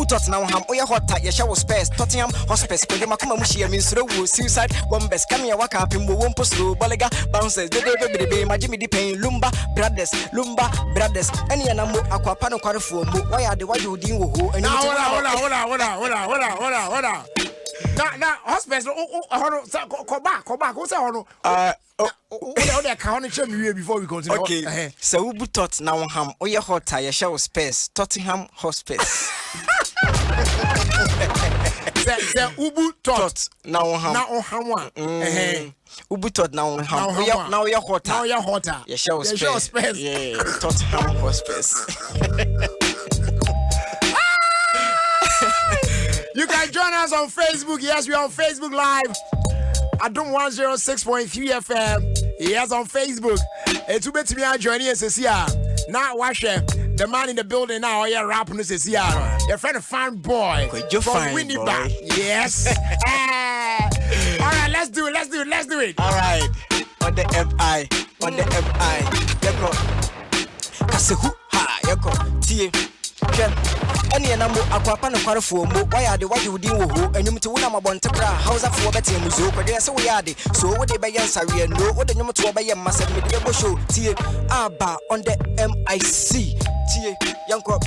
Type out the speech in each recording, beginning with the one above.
Ubutot now ham oya hot ya shower space Tottenham hospice ko de makoma mushi means suicide bombers come ya waka up in wompo slow balega bounces de my Jimmy di pain lumba brothers any anamo akwapa no kwarefo mu why are the why you din wo ho hold on. Now, hospice, come back. What's that? Before we continue. Okay. So Ubutot now ham oya hot ya shower space Tottenham hospice. The Ubutot now ham Ubutot now ham now ya hot ya shower space. Yeah, Tottenham hospice. You can join us on Facebook. Yes, we're on Facebook Live. Adom 106.3 FM. Yes, on Facebook. It's too bad to be joining us here. Now, watch the man in the building now. You're rapping this here. Your friend, a fine boy from Winnipeg. Yes. All right, let's do it. All right. On the MI. Yeko. Kasehu. Ha. Yeko. Tie. Any anamo akwapa no kwarefo mo why are the why you din wo ho enum te wona mabonte kra hausa fo betem zo kwade se wo yade so wo de be yansare no wo de nyum to be yam masem me de bo show tie aba on the MIC tie yanko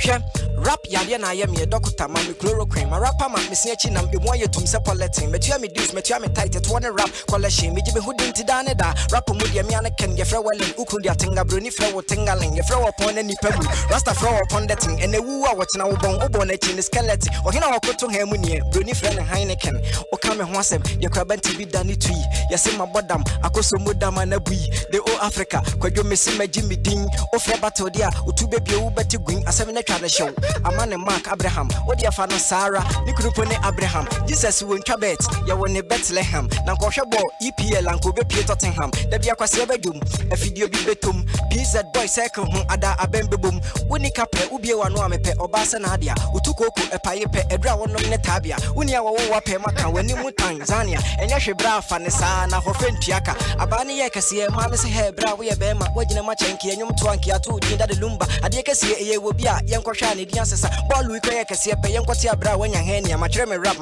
hwe rap yade na ye me doctor ma me chloroquine ma rapper ma me se achi nam e mo ayetum se politin metua me deuce metua me tight to one rap collection me gibe hudin ti dane da rap mo de me an ken ye fra walen ukun dia tenga broni fra wo tengaling ye fra wo pon ani pabu rasta fra wo pon dating ene wu a wo tena wo bon na chi ni skeleton o hina wo koto ha mu nie broni fra ne Heineken o ka me ho asem ye kraba nti bi dane tui ye se mabodam akoso modam na bui de o Africa kwadwo mesi magi me din o fra battle dia utube bia wo beti gun asem na twa na show amane Mark Abraham odi afa no Sarah ni kurupo ne Abraham Jesus won twa bet ye won ne Bethlehem na kohwe bo EPL anko be pie Tottenham da bia kwase bedum afidio bi betum PZ boy cycle ho ada abembebum woni kapre ubie wano amepe obasa na adia utukoko epaye pe edra wonom ne tabia woni a wo wape maka wani mu Tanzania enya hwebra afa ne saa na hofentuaka abane ye kase ma me se hebra wo ye be ma wagina ma chenki enyum to anki atu dinda de lumba ade kase eye wo bia yenkohwa ne dian sesa ball we koye kase pe yenkoti abra wanya henia ma kyerɛ me rap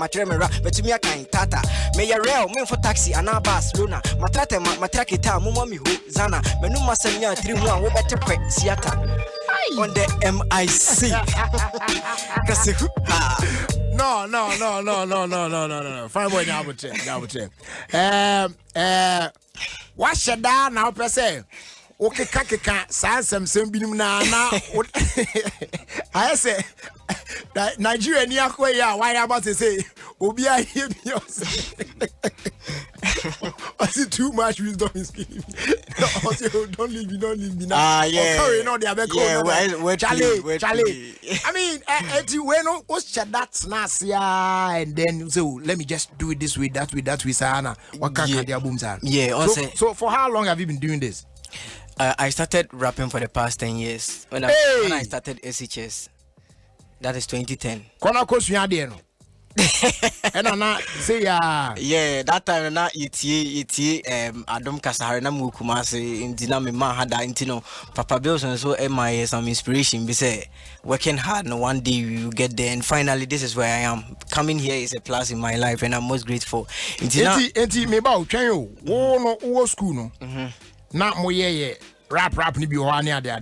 betumi akan tata me ye real me for taxi ana Barcelona matrate matrakita mo mi ho zana menu masanya 3 ho a wo bete kwe siata on the MIC kase No. Fine boy, now what should I now per se? Okay, kaka, some binim na. I say that Nigeria near why about to say, Obia here. I see too much wisdom in speaking. Don't leave me now. Yeah. Sorry, no, they are back home. Charlie. I mean, when what's that snasia, and then so let me just do it this way, that way, Sana. What can their booms are? Yeah, so for how long have you been doing this? I started rapping for the past 10 years. When I started SHS, that is 2010. Kona kosu ya de no. And na say yeah, that time na iti Adom Kasahare na mu Kumasi intina me ma hada intino Papa Bills and so MI some inspiration be say working hard no one day you will get there and finally this is where I am. Coming here is a plus in my life and I'm most grateful. Enti me ba otwan yo wo no wo school no. Na mo ye rap ni bi ho ani ade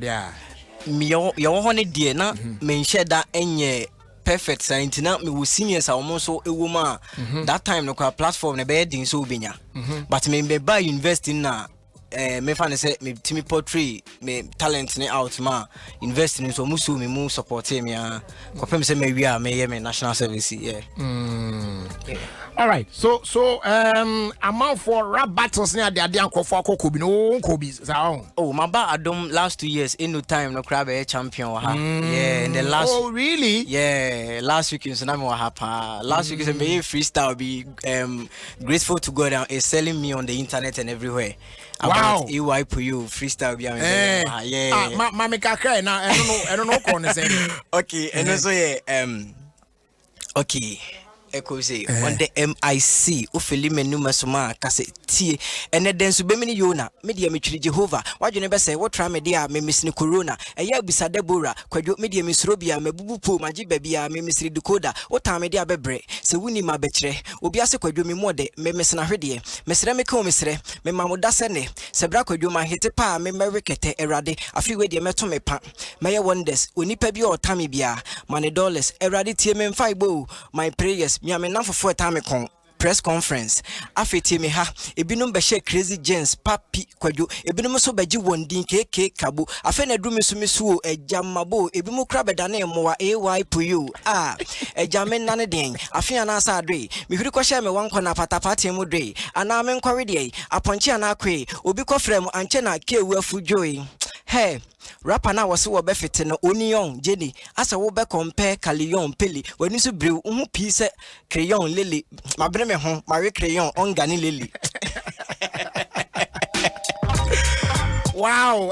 me yo ho ne die na me nhye da enye perfect science na me wo seniors almost so ewoma that time no platform na be din so obenya but me be by university na me fa ne say me timi portray me talent ne out ma invest in so musu me mu support me kopem say me wi a me ye me national service yeah. All right, so amount for rap battles near the Adian Kofa Kobi no Kobi. Oh, my bad Adom last 2 years in no time no crab a champion yeah, in the last. Oh really? Yeah, last week in Sonamo hapa. Last week is a very freestyle. Be grateful to God and is selling me on the internet and everywhere. Wow. EY for you freestyle be yeah. Ma make a cry now. I don't know corner say. Okay, and also yeah okay. ekose on the MIC ofeli menuma soma kase tie ene den so be mini yona media metwiri Jehovah wadwene be say wo tra media me misini corona eya bisa Deborah kwadwo media misro bia mabubu po magi bia me misiri decoder wo ta media bebre se wuni ma bekire obi ase kwadwo me mode me mesena hwede mesere me ka o mesere me mamuda sene se bra kwadwo ma hete pa me merekete erade afi we de meto me pa meye wonders onipa bi o tami bia mane dollars erade tie me mfa igbo my prayers mi ame namfofo etame kon press conference afeti me ha ebinum be share crazy gens papi kwadwo ebinum so beji wondin keke kabo afa na drum so misu ejamabo ebimu kra bedane mowa ay puyu ejame nane den afia na asa adwe mi huri ko share me wan kona patapati mu dwe ana me nkware de aponche ana kwe obi ko frem anche na kewu afujoy hey rapper na wose wo befete no onion jeni asa wo be compare crayon peli wani so brew hu piece crayon lily mabre me ho mare crayon ongani lily. Wow,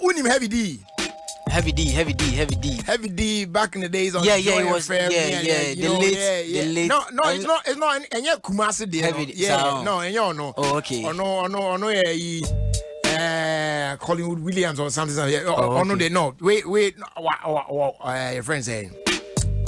unim Heavy D. Heavy D Back in the days on Joy it was FM, the late. No, it's not. And yeah, Kumasi did. Heavy D, no, and you know. Oh, okay. No, Collingwood Williams or something. No, they no. Wait. Your friend saying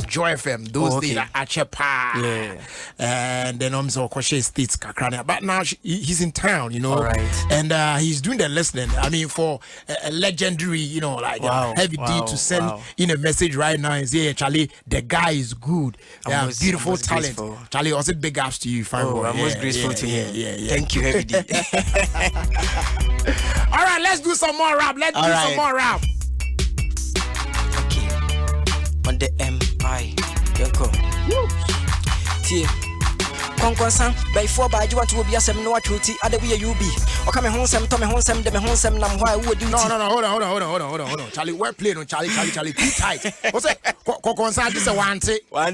Joy FM those days at Chepa. Yeah. And then I'm so Kwashe States Kakrania. But now he's in town, you know. All right. And he's doing the listening. I mean, for a legendary, you know, like Heavy D to send in a message right now and say, hey, Charlie, the guy is good. Yeah, beautiful talent. Graceful. Charlie, also big ups to you, fine boy. I'm most grateful to you. Yeah. Thank you, Heavy D. All right, let's do some more rap. Okay. On the MI. Yoko. Tie. Konkonsan by 4 by you want to be a sem no truty other way you be. Or come home some Tommy home some them home some nam why would do. No, hold on. Charlie, we're playing on Charlie too tight. What's that? Konkonsan is a 1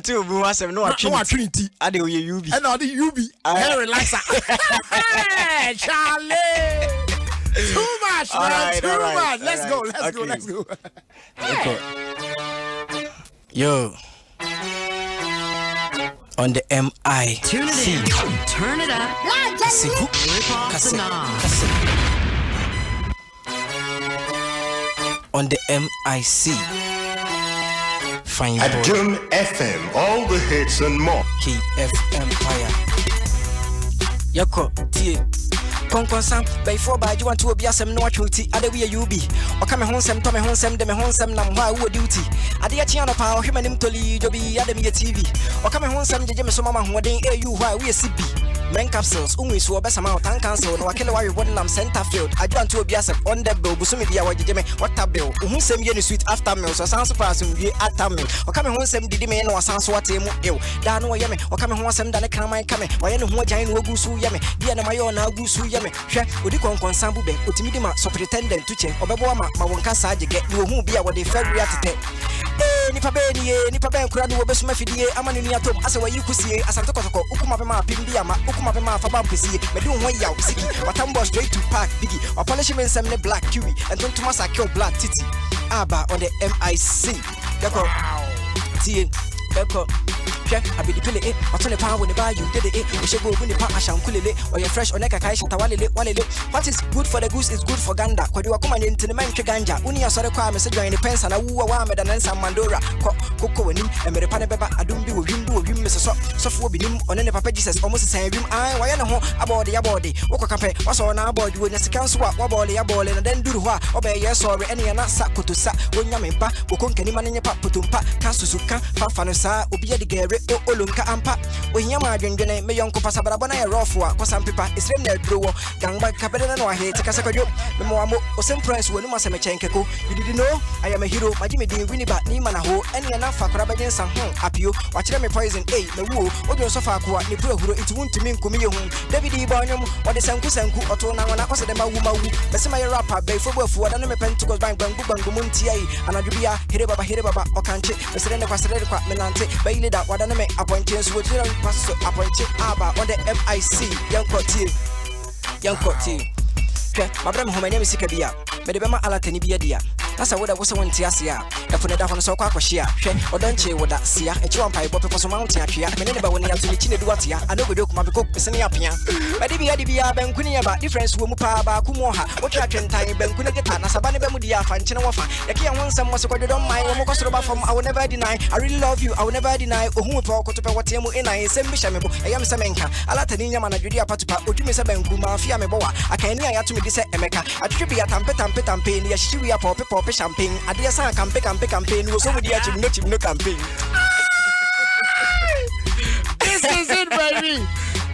2 we want some no trinity. Other way you be. And other you be. Hey, relax. Hey, Charlie. Too much, man. Too much. Let's go. Okay. Yo. On the MI. Tune it in. Turn it up. Rip off the knob. On the MIC. Fine boy. Adom FM. All the hits and more. KF Empire. Yoko. Tie. Konkonsan by 4 by you want to be a sem no truty other way you be. Or come home some Tommy home some them home some nam why would duty. Adia Chiano power him and him to lead be Adam TV. Or come home some James Mama who didn't air you why we CB. Men capsules, so best amount and cancel no kill why one lam center field. I want to be a on the bill, Busumi be our Jimmy, what a bill. Who same yen sweet after meals or sounds surprising be after meal. Or come home some did me no sounds what him ill. Dan or yummy, or come home some done a cram coming. Why any more giant will go so yummy. Dear my own now go so yummy. Udikon konsambu be otimidima so pretendent to check obeboama mawonka saje get you who be our de february atete nipa ben kura no obesuma fidie amanu ni atom asa wa yikusie asantokotoko ukuma be ma pimbi ama ukuma be ma fa ba pesi me do ho yaw siki watambo straight to park bigi or punishment sem ne black kiwi and don't masa kill black titi aba on the MIC yako tie yako I be the pile or turn the power when the buy you did it. We should go when the part asham kulele or you're fresh or neka kai shatawale walele. What is good for the goose is good for ganda. Kwa diwa kuma into the man ganja. Uni ya sore kwa message in the pens and a woo wa me dan san mandora. Koko wenim e me repane beba adumbi wo wim mess so fo binim on ne papa Jesus almost the same wim ai wa ya ne ho abode woko kape waso na abode wo nyasikan so wa bole na den duru ho a obeye sorry ene na sakotosa wonya me ba woko nkani manenye pa potumpa kan susuka fa no sa obi ya de olunka ampa onyama adwendwene me yonko pasabara bona ye rofo a kosam pepa isrem na aduro gangba kapede na no ahete kasa kwadwo me mo amo osem price wonu maseme chenkeko you did know I am a hero majime de wini ba ni mana ho ene na fakora bagen san ho apio wakire me poison me wo odwo so fa ko ni pura huro it won't mean komi ye hu David ba onyom wode sanku oto na wona kose de ma wu besema ye rapper be fo bu wada no me pentikos bangu munti ai anadubia here baba okanche besere ne kwasere kwa menante baile da wada no me appointed so we pass appointed aba on the MIC young cotie my brother home name sika bia me de be ma alatani bia dia That's a word I was on Tiasia. The Funeda on so quackshia, or don't you with that sia, a chuan pipe, but for mountain at Tria, many when you have to the Duatia, and over the Kumabico, Pesaniapia. But if you had to be a Benkunia about difference, Wumupa, Kumoha, what you can tie Benkuna Getana, Sabani Bemudia, Fanchinawafa. The key on some was a good on my Mokosroba from I will never deny. I really love you, I will never deny. Who talk to what Temu in I send Bishamebo, I am Samenka, Alatania Manajudia Patupa, Ujumisa Benkuma, Fiameboa, I can hear to me this Emeka, I should be a tampet, ya Shivia Pop champagne, I dare say campaign, was over the no campaign. This is it, baby.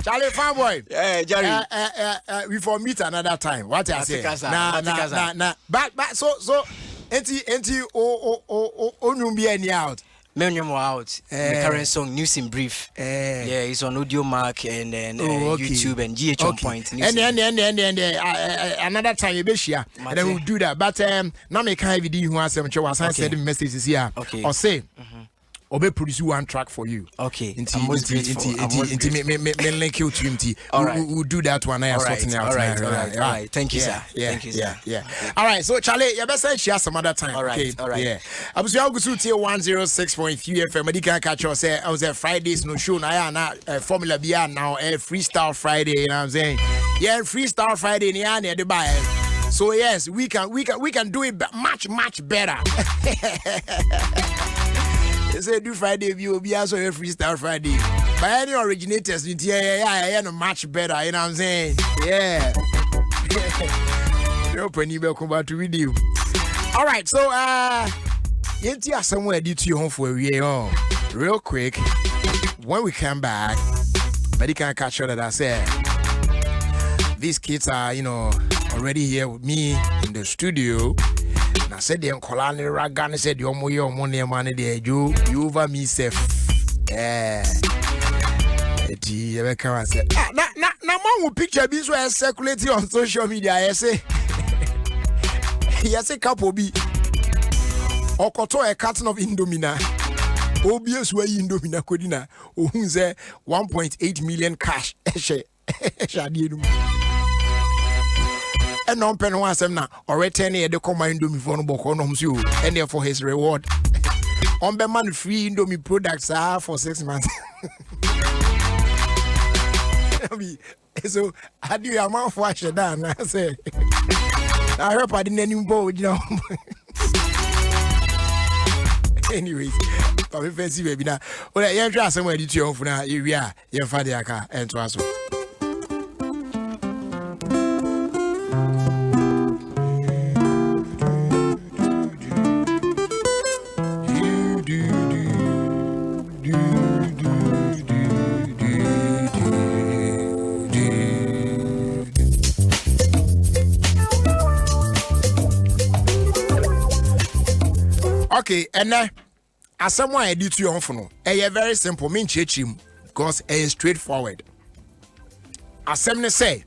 Charlie Fanboy. Yeah, Jerry. We for meet another time. What I say? Nah. But so enti onumbi any out. Many out. The current song News in Brief. Yeah, it's on Audio Mark and then YouTube and GH Point. And another time you be share. And then we'll do that. But now me can't video who has some send messages here. Okay. Or say Obe produce one track for you. Okay. I'm most grateful. Me link you to him. We'll do that one. I sorting out. All right. Thank you, sir. Thank you, sir. Yeah. All right. So Charlie, you best share some other time. All right. Yeah. I was going to 106.3 FM. I didn't catch you. Say I was there Fridays no show. Now Formula B now Freestyle Friday. You know what I'm saying? Yeah, Freestyle Friday. Yeah, the buy. So yes, we can do it much better. They say do Friday view will be also a Freestyle Friday. But any originators, yeah, much better, you know what I'm saying? Yeah. Open email come back to video. All right, so you somewhere due to your home for a year. Real quick, when we come back, but you can't catch on that I said. These kids are, already here with me in the studio. I said the Uncolani Ragan said your money money there you over me safe. Now man will picture this way circulating on social media. I say yes a couple be or koto a carton of Indomina. Obvious way Indomina Kodina who say 1.8 million cash. And non pen one sem na or return the command Indomie for no bokonoms you and therefore his reward. On the man free Indomie products are for 6 months. So I do your mouth wash it down. I say I hope I didn't even board, Anyways, for me fancy baby now. Well, you try somewhere to your for now. You are your father car and to us. Okay, and as someone I did to your phone, very simple, mean him because it is straightforward. As someone say,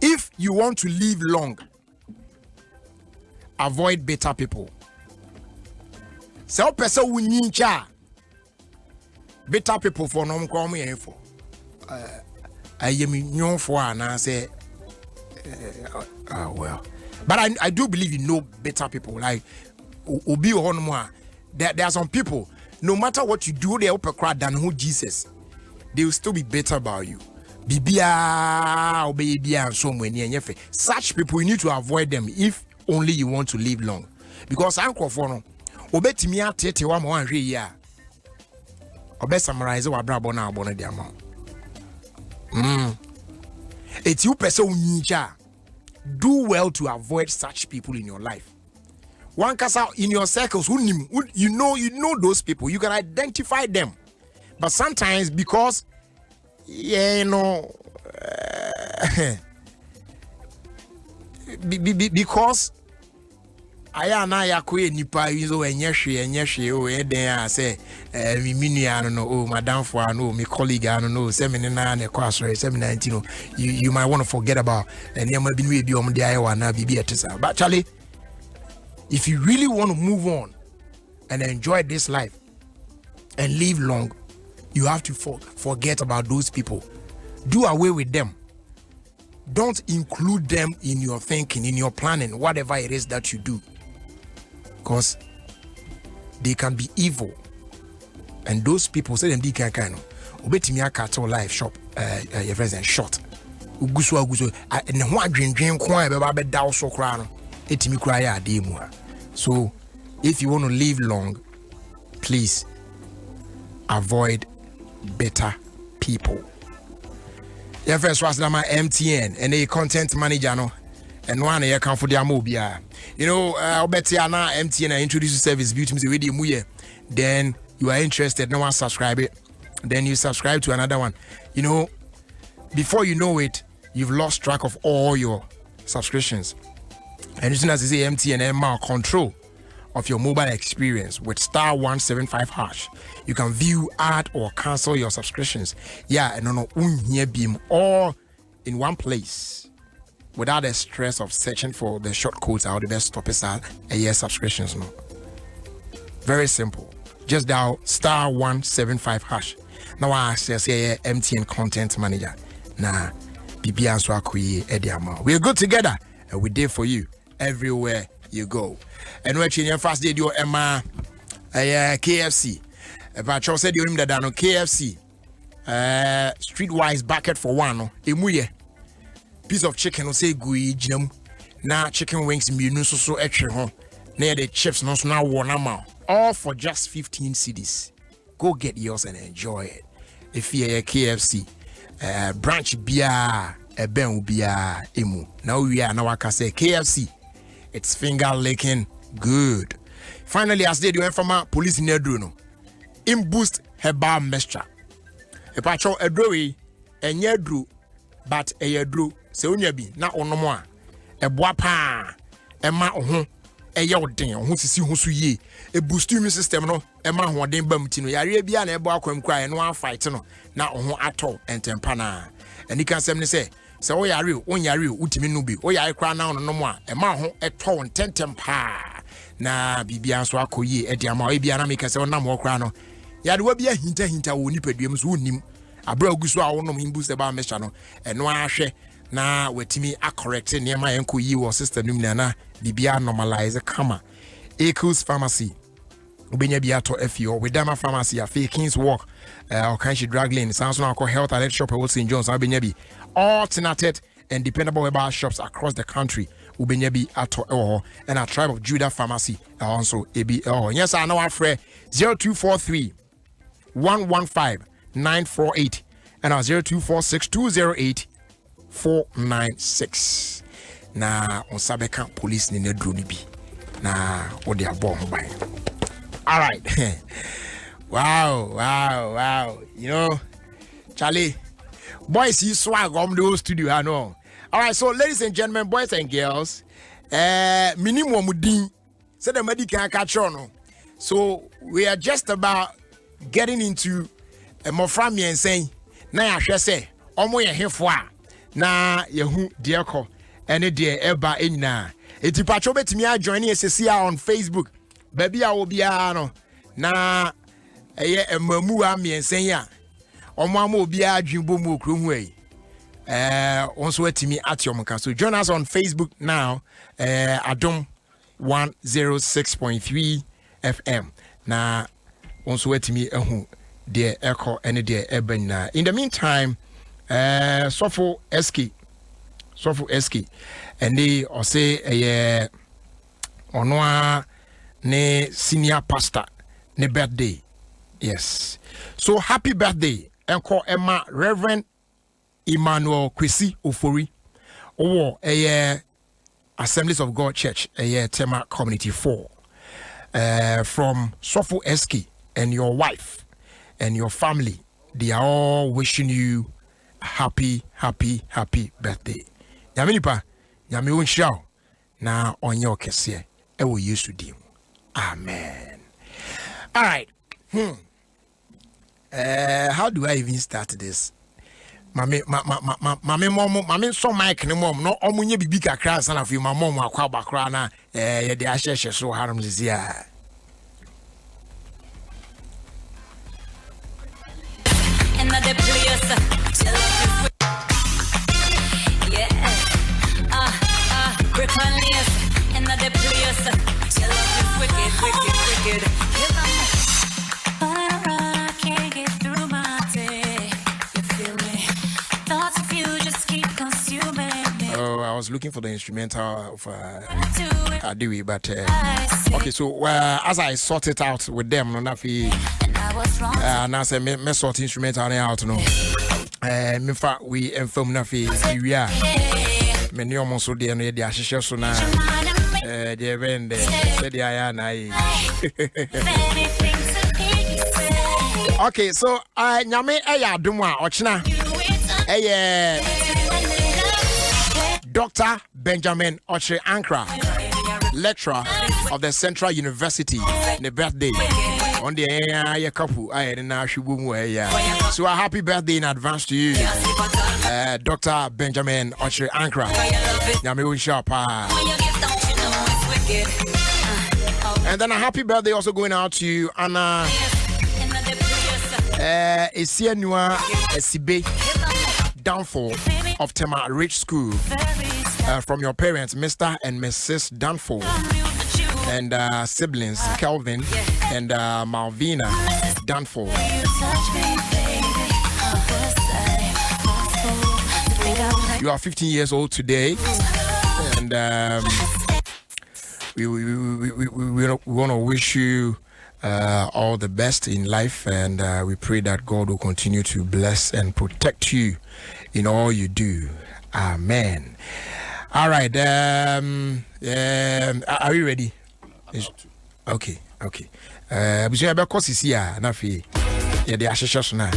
if you want to live long, avoid bitter people. So person we need bitter people for no come here for. I am for and I say, well, but I do believe you know bitter people like. Obi on more. There are some people, no matter what you do, they upper crowd than who Jesus. They will still be better about you. Bibia, baby, and so many. Such people, you need to avoid them if only you want to live long. Because Uncle Fono, obey me at 1 year. Obey summarize what Brabona bonnet the amount. It's you person ninja. Do well to avoid such people in your life. One case out in your circles, you know those people, you can identify them. But sometimes because because I am na yakwe nipa yizo enyehwe o eden say me I don't know, oh madam for no me colleague I don't know seminar na kwasore seminar 19 you might want to forget about and you might be we bi the ayewa na bibi etisa. But Charlie, if you really want to move on and enjoy this life and live long, you have to forget about those people. Do away with them. Don't include them in your thinking, in your planning, whatever it is that you do. because they can be evil, and those people say them di kan kan no obetimi akato live shop your friends and short ugusu ne ho adwendwen ko a be ba daw so kra no etimi kra ya ade mu a. So if you want to live long, please avoid bitter people. Your first was my MTN and a content manager no, and one you can for the mobile. You know, I bet you now MTN introduce the service beauty with the then you are interested, no one subscribe it, then you subscribe to another one. You know, before you know it, you've lost track of all your subscriptions. And as soon as you say MTN and control of your mobile experience with *175#, you can view, add, or cancel your subscriptions. Yeah, and no beam all in one place without the stress of searching for the short codes or the best stop a year subscriptions. No, very simple. Just dial *175#. Now I say MTN content manager. Nah, BB so Ediama. We're good together and we're there for you everywhere you go. And we're changing fast day do Emma KFC. If I said you him that no KFC streetwise bucket for one emuye piece of chicken no say gui jam na chicken wings minu so extra ho na the chips no so na one amount all for just 15 cedis. Go get yours and enjoy it. If you're KFC branch bia ben bia emu now we are now I can say KFC, it's finger licking good. Finally, as they do from a police in no in boost herbal mixture. A patch of a drewy and yedru, but a yedru, so be not on no more. A boapa, a ma a yodin, who see who ye, a boost immune system, no, a man who didn't bump in Arabian, a boaquam cry and one fight, no, not on at all, and tempana. And you can simply say, so we are real, when you are real, Utiminubi, or I cry now no more, a man at all and tempa. Na bibia so akoyi ediama ebia na meka se wona mo kra no ya de wa bia hinta woni paduam so wonim abra oguso a wonom himbu se ba mesha no eno ahwe na watimi correct niema yenko yi wo system nim na bibia normalize kama Echoes Pharmacy ubenya bia to afio Widama Pharmacy afi Kings Walk or Kanshi Drug Lane sounds now called Health Alert Shop at St. John's ubenya bi alternated and dependable web shops across the country. Ubenyabi ato and a Tribe of Judah Pharmacy also ABL. Yes, I know our friend 0243 115 948 and our 0246 208 496. Na on Sabeka police ni drone bi. Na what they are born by. All right. Wow. You know, Charlie, boys, you swag on the studio, I know. All right, so ladies and gentlemen, boys and girls, minimum din said the medical catch on. So we are just about getting into a more from me and saying, na ya say, omo ye hefwa na yehu diako ene de eba enna. Eti pacho betimi a join SSC on Facebook. Baby a obi a no na eye emamu a me and saying ya. Omo ama obi a dwinbo mu okro hu ei. Also at me at your monka. So join us on Facebook now. Adom 106.3 FM. Na also at me dear echo and dear eben. In the meantime, Sofo Eski, and they or say a onwa ne senior pastor ne birthday. Yes. So happy birthday, Uncle Emma Reverend Emmanuel Kwesi Ofori or a Assemblies of God Church, a Tema Community 4 from Sofo Eski and your wife and your family. They are all wishing you a happy birthday. Yaminipa, Yami Unshao, now on your kese, I will use to do. Amen. All right. How do I even start this? Mami so mic ne mom no omunye bibi kakra san afi ma mom akwa bakra na ye de ahye so haram zia. Another place. Yeah. Grip on this. Another place. Your love is wicked. looking for the instrumental of Adiwi, but okay, so as I sort it out with them, no nafi and I say me sort instrumental out no me fa we inform nafi we are me ni omo so de no ye de ahihye so na de bend se de aya na yi. Okay, so nyame eya adom a ochina Dr. Benjamin Oche Ankra, lecturer of the Central University, the birthday on the couple. So a happy birthday in advance to you, Dr. Benjamin Oche Ankra. And then a happy birthday also going out to Anna Esienua Esibe. Downfall of Tema Rich School from your parents, Mr. and Mrs. Downfall, and siblings Kelvin and Malvina Downfall. You are 15 years old today, and we want to wish you all the best in life, and we pray that God will continue to bless and protect you in all you do. Amen. All right. Are we ready? Okay. Because it's here, Nafi. Yeah, the ashes now.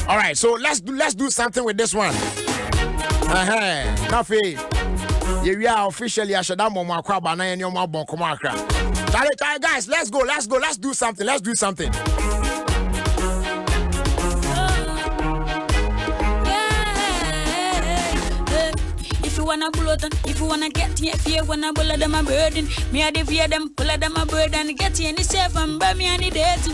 All right. So let's do something with this one. Nafi. Yeah, we are officially a shada mo akwa bana yen yo mo bon komo akra. Guys, let's go. Let's do something. If you wanna pull out, if you wanna get here, if you wanna pull them a burden, me I fear them, pull them a burden, get here any safe and buy me any dating.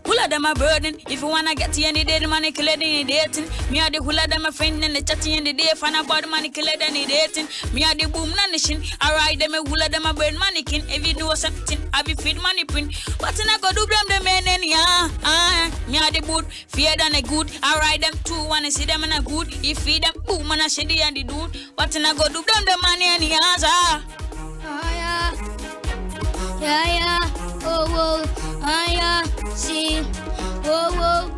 Pull them a burden, if you wanna get here any day, money kill any dating. Me I the pull them a friend and the chatty in the day, fan about money kill any dating. Me I the boom nanishing, I ride them a pull them a burn mannequin. If you do something, I be feed money print. But I go do blame them men and yeah, me I the boot, fear than a good. I ride them too, wanna see them in a good. If feed them boom and I shady and the dude. But I go do them the money and the answer. Yeah, oh, yeah, see, oh,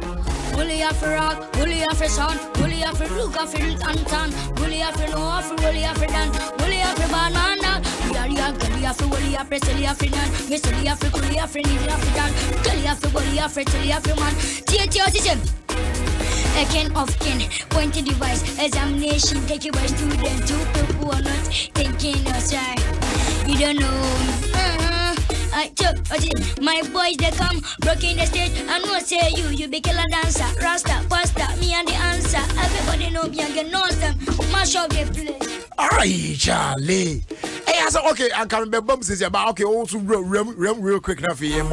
Bully after rock, bully after son, bully after look after Anton, bully after no after bully after dan, bully after banana, bully after bully after silly after nan, yes, silly after bully after need after dan, bully after bully after silly after man, TTO. A kin of kin, point to device, examination, take you by student, two people who are not thinking outside. You don't know. I took my boys they come, broken the stage, and what say you be killer dancer, rasta, pasta, me and the answer. Everybody know me and get knows them, mash up the place. Alright, Charlie. Hey, I said, okay, I can remember bumps is about okay, also real quick now for you.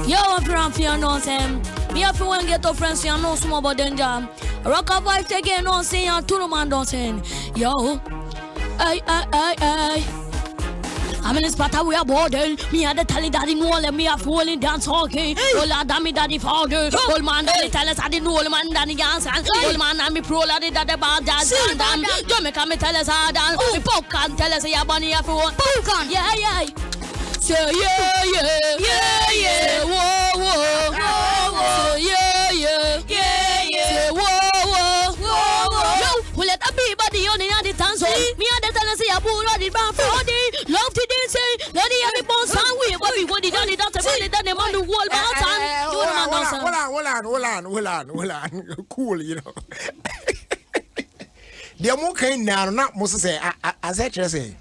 Yo, I'm from Fianon. Me up one get to friends, you know some about danger. Rock up wife again, no say, and two man don't say. Yo, I. I'm in this part we are boarding. Me and the tally daddy know let me have falling dance okay. Old daddy daddy father. Old man daddy tell us I didn't know old man daddy dance. Old man and me pro daddy daddy bad dance. Jamaica me tell us how dance. The pop can tell us ya bunny have one. Yeah. Say yeah. Whoa. Say yeah. Say whoa. Yo, who let a be body on in the dance hall. Me and the tell us ya pull on the back for the love to dance. Lady and the boss and we but we go the dance about the man the whole bounce and hold on. Cool, you know. The more kind now not most say as I just say.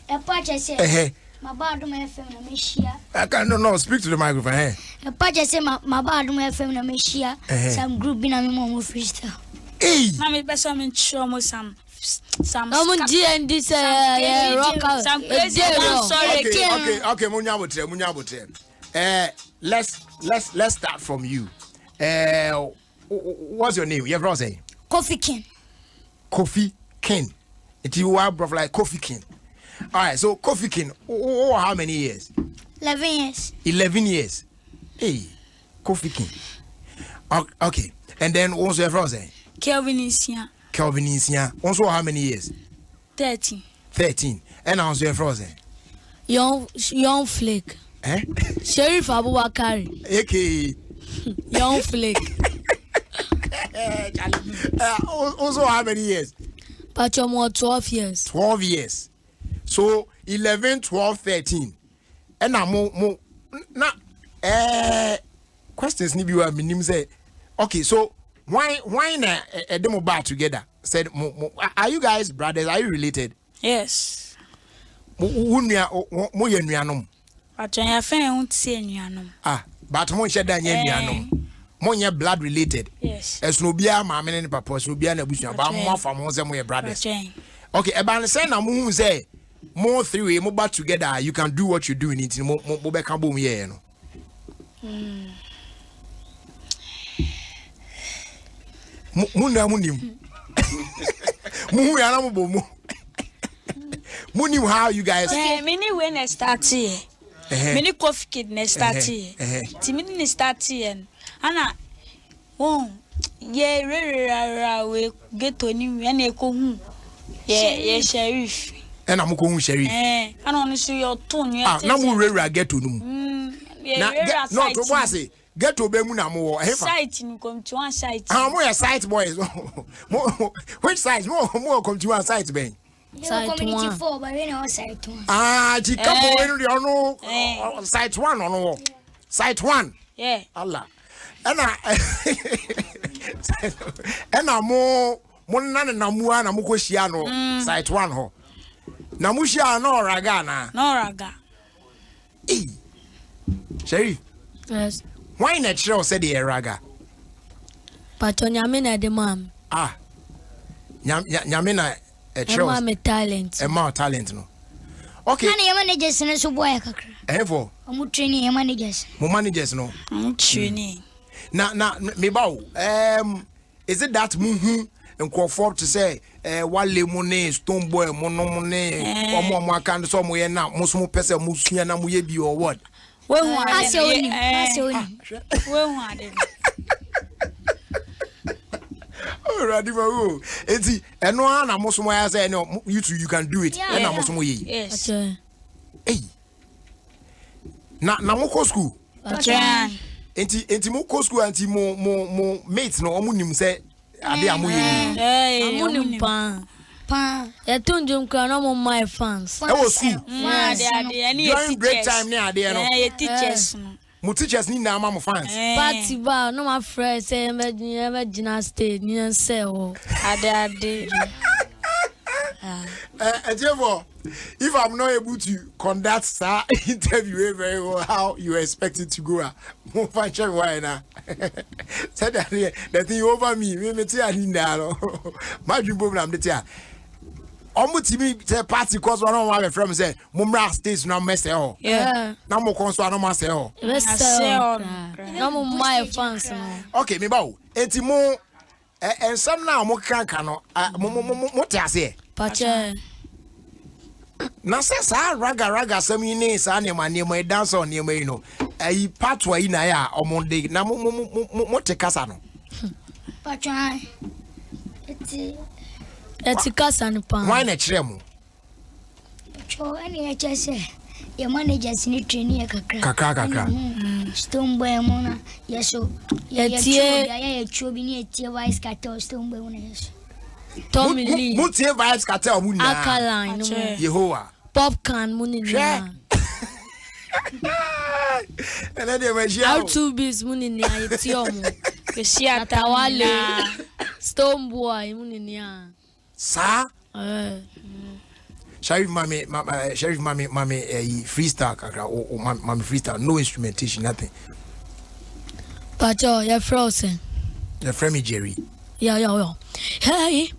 A patch say my bad my FM na meshia. I can't no speak to the microphone. Hey. A patch say my bad my FM na meshia. Some group be na me mo freestyle. Hey. Mami be some show mo some GND say rock out. Some crazy man sorry. Okay, munya. Let's start from you. What's your name? You ever say? Kofi King. Kofi King. It you are bro like Kofi King. Alright, so Kofi King, how many years? 11 years. 11 years. Hey, Kofi King. Okay. And then also your friend Kelvin is here. Kelvin is here. Also how many years? 13. 13. And also your friend Young Flake. Sheriff Abubakar. Okay. Young Flake. Also how many years? But you're more 12 years. 12 years. So 11, 12, 13. And now more questions need you minimum say. Okay, so why na a demo bar together? Said are you guys brothers? Are you related? Yes. Mo yenuanom. But I have found senuanom. But mo share dan yenuanom. Mo nye blood related. Yes. Es no bia ma me ne papa, so bia na busu ba mo afa mo say mo ye brothers. Okay, e ban say na mo hu say more three way mo back together, you can do what you do in it. Mo be kan bom ye no. Muna munim. Mu ya na mo bom. Munim how you guys. Many when I start here. Many coffee kid ne start here. Timini ne start here. Ana ye we get to ni we na eko hu. Ye sheriff. And I'm going sheriff. Ana onu so your tone you. Na mo rewura get to num. Na no to boy say get to be mu na mo site ni come to one site. Mo your site boys. Which site? Mo come to one site ben. Community 4 but we know site 1. Ji kapo we no site 1 no. Site 1. Yeah. Allah. Ena mo na mu ana mo ko hia no site 1 ho. Na mu hia na oraga na. No oraga. Sheriff. Yes. Why not show said the oraga? But on yamina de mam. Nyamina a show. Mam talent. A more talent no. Okay. Nani ya managers na so boy kakra. For. Omu training ya managers. Mo managers no. Training. Na me bawo. Is it that muhu nkofo to say wale mo ne stone boy mo no mo ne omo aka so mo ye na mo so mo pese mo sua na mo ye bi or what? We hu ade. We hu ade. Already ma enti eno ana mo so mo ya say no you too you can do it. Na mo so mo ye. Yes. Na mo ko school. Enti mo ko school anti mo mates no omo nim say ade amoye ni. Amunim pa. Ya tunjum kra no mo my fans. E wo school. Ade during break time ni ade no. Eh teachers no. Mo teachers ni na ma mo fans. Party ba no my friends say me gina stage ni say o. Ade. If I'm not able to conduct that interview very well, how you expect it to go? Mo fa check why na. Said that the thing over me tia ni na no. My dream problem dey tia. Omo timi say party cause one of my friends say mo mra stage na mess ho. Yeah. Na mo konso na mo say ho. No mo my fans no. Okay, me bawo. Enti mo ensam na mo kanka no mo te ase. Pache. Na say sa raga sam yi ne sa ne ma dance on ne ma yi no. Ayi patwa yi na ya omonde na mo te kasa no. Patwa. Eti kasa no pa. Why na kire mo? Cho any HSA. Your managers ni training ya kakra. Stone boy mo na yeso. Ya chuo bi ni etie vice cartel stone boy na yeso. Tommy Lee. Mo tie vibes cartel mu na. Akaline no. Yehowa. Popcorn mu ni na. Ele de magia. How to be mu ni na etie omo. Ke shia tawale. Stone boy mu ni na. Sa? Sheriff mami freestyle kakra o mami freestyle no instrumentation nothing. Pacho, you're frozen. The friend me Jerry. Yeah. Hey,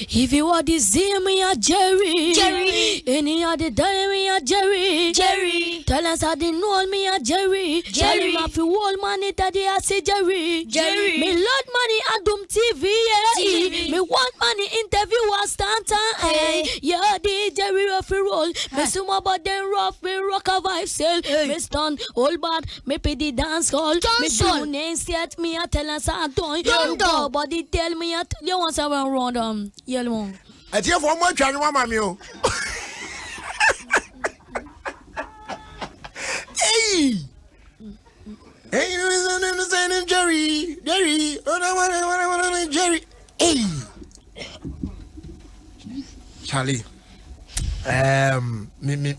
If you want to see me a Jerry, Jerry. Any other day me a Jerry, Jerry. Tell us how they know me a Jerry, Jerry. Tell him if you want money that they a say Jerry, Jerry. Me lot money Adom TV, yeah. TV. Me want money interview a stanton, hey. Yeah, the Jerry rough roll. Me sumo about them rough, me rock a vibe sell. Me stun all bad, me pay the dance hall. Me do name set me a tell us how to do. Body tell me a you want to run yellow. I tell for one channel, mamma. Hey! Hey, you understand Jerry? Jerry! Oh, Jerry! Hey! Charlie. Me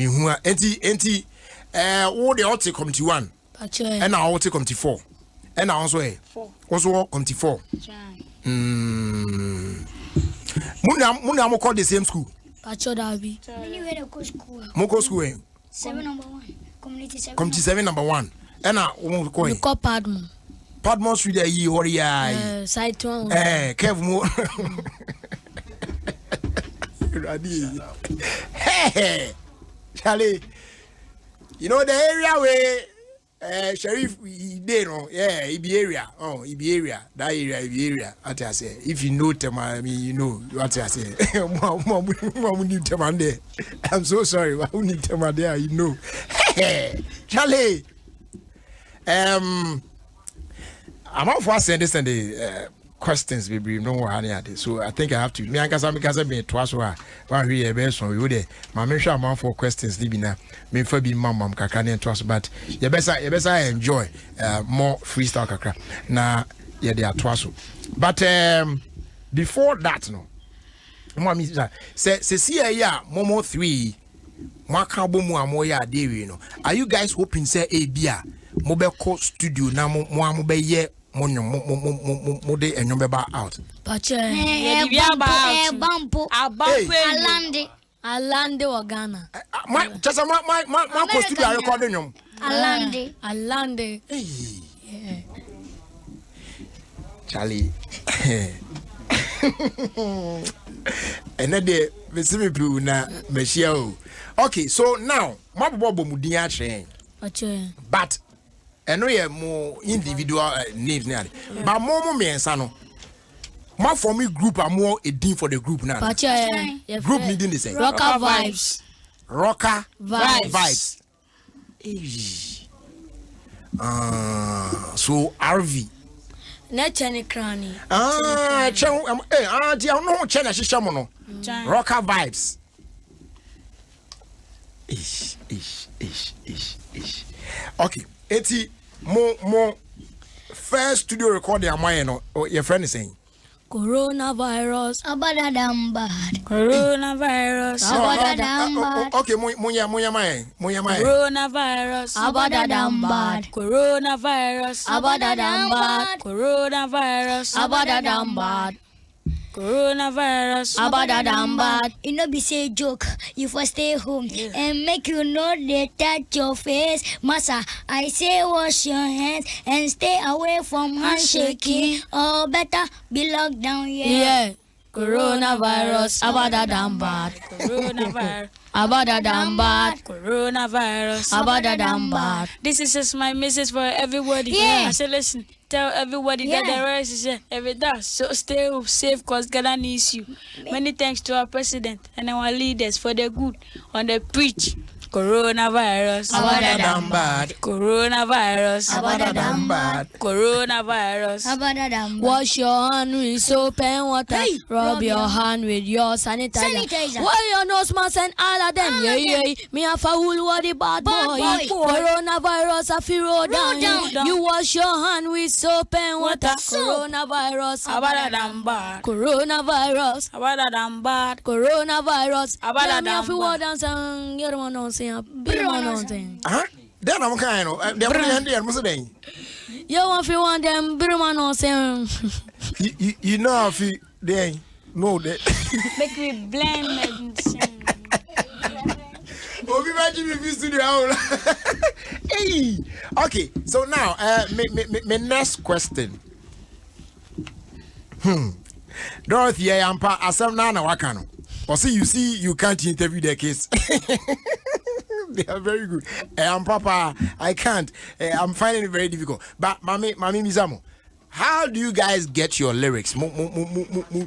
who enti all the ought come to 1 and I ought to come to 4 and I also also come to 4. Muna mo call the same school. Pacho Davi. Anyway, the coach school. Moko school. 7 number 1. Community 7. Community 7 number 1. And I won't call You call Padmo. Padmore Street there ye or ya. Side 1. Kev mo. Hey, Charlie. You know the area where Sheriff they know, yeah, Ibi area. Oh, Ibi area. That area, Ibi area. What I say. If you know them, I mean, you know what I say. Mom need them there. I'm so sorry. I need them there. You know. Hey, Charlie. I'm out for sending the questions, baby. No more honey. So I think I have to. Me and Kasa me twice one we best one. We would. My make sure I'm for questions. Libina. Me for be mom kakra and twice. But you better enjoy more freestyle kakra. Na yeah they are twice. But before that no. Mommy say see ya Momo 3. Mwaka bomu amoya adewe no. Are you guys hoping say bia mobile studio na mo be ye mo de enyo beba out? Pacho. Bampo. Alande wa Ghana. My studio recording nyom. Alande. Yeah. Charlie. Enede me pu na machia o. Okay, so now mabobo mudin a train. But eno ye mo individual names na. But mo mensa no. Ma for me group are more a dean for the group now. Group needing the same. Rocker vibes. Rocker vibes. So RV. Nechani crani. Dia no chena shisha mo no. Rocker vibes. Ish. Okay, eti mo first studio recording am no your friend is saying coronavirus Abadadambad. Coronavirus Abadadambad. Okay, moya coronavirus Abadadambad. Coronavirus Abadadambad. Coronavirus Abadadambad. Coronavirus Abadadambad. You know be say joke. You for stay home and make you know they touch your face. Massa, I say wash your hands and stay away from handshaking. Or better be locked down. Yeah. Coronavirus Abadadambad. Coronavirus Abadadambad. Coronavirus Abadadambad. This is just my message for everybody. Yeah. I say listen, tell everybody that the rest is every day. So stay safe cause Ghana needs you. Many thanks to our president and our leaders for the good on the preach. Coronavirus Abadadambad. Coronavirus Abadadambad. Coronavirus Abadadambad. Wash your hand with soap and water. Rub your hand with your sanitizer. Wear your nose mask and all of them. Yeah. Me a fool what the bad boy. Coronavirus a fi roll down. You wash your hand with soap and water. Coronavirus Abadadambad. Coronavirus Abadadambad. Coronavirus Abadadambad. Me a fi roll down. You don't know. Huh? Then I'm kind of they're handy and Muslim. You want to want them Birman or saying You know if you they know that make me blame oh, we might be studio. Hey, okay. So now, my next question. Dorothy, Ampa, Asam Nana Wakano. Or see, you can't interview their case. They are very good. Papa, I can't. I'm finding it very difficult. But Mami Mizamo, how do you guys get your lyrics?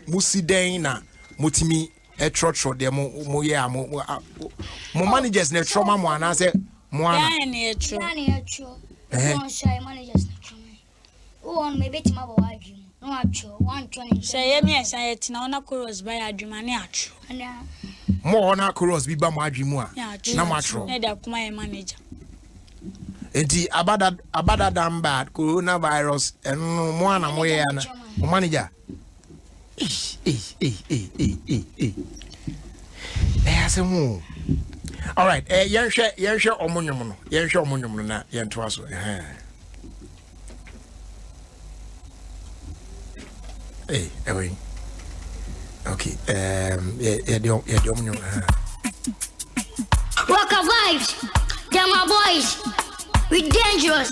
Musidena, Mutimi, Etrotro, de mo managers ne trauma mo anase mo ana. Managers on me bet my boy. No actual 120. Say yes, I had no chorus by a Jumaniacho. More na chorus bi ba mo adwemu a na matro. Neither my manager. Enti abada dam bad coronavirus eno mo ana mo ye ana. Mo manager. All right, yenhwe omonwom no. Yenhwe omonwom no na yento aso. Hey, Erin. Okay, Rocker vibes, they're my boys. We dangerous.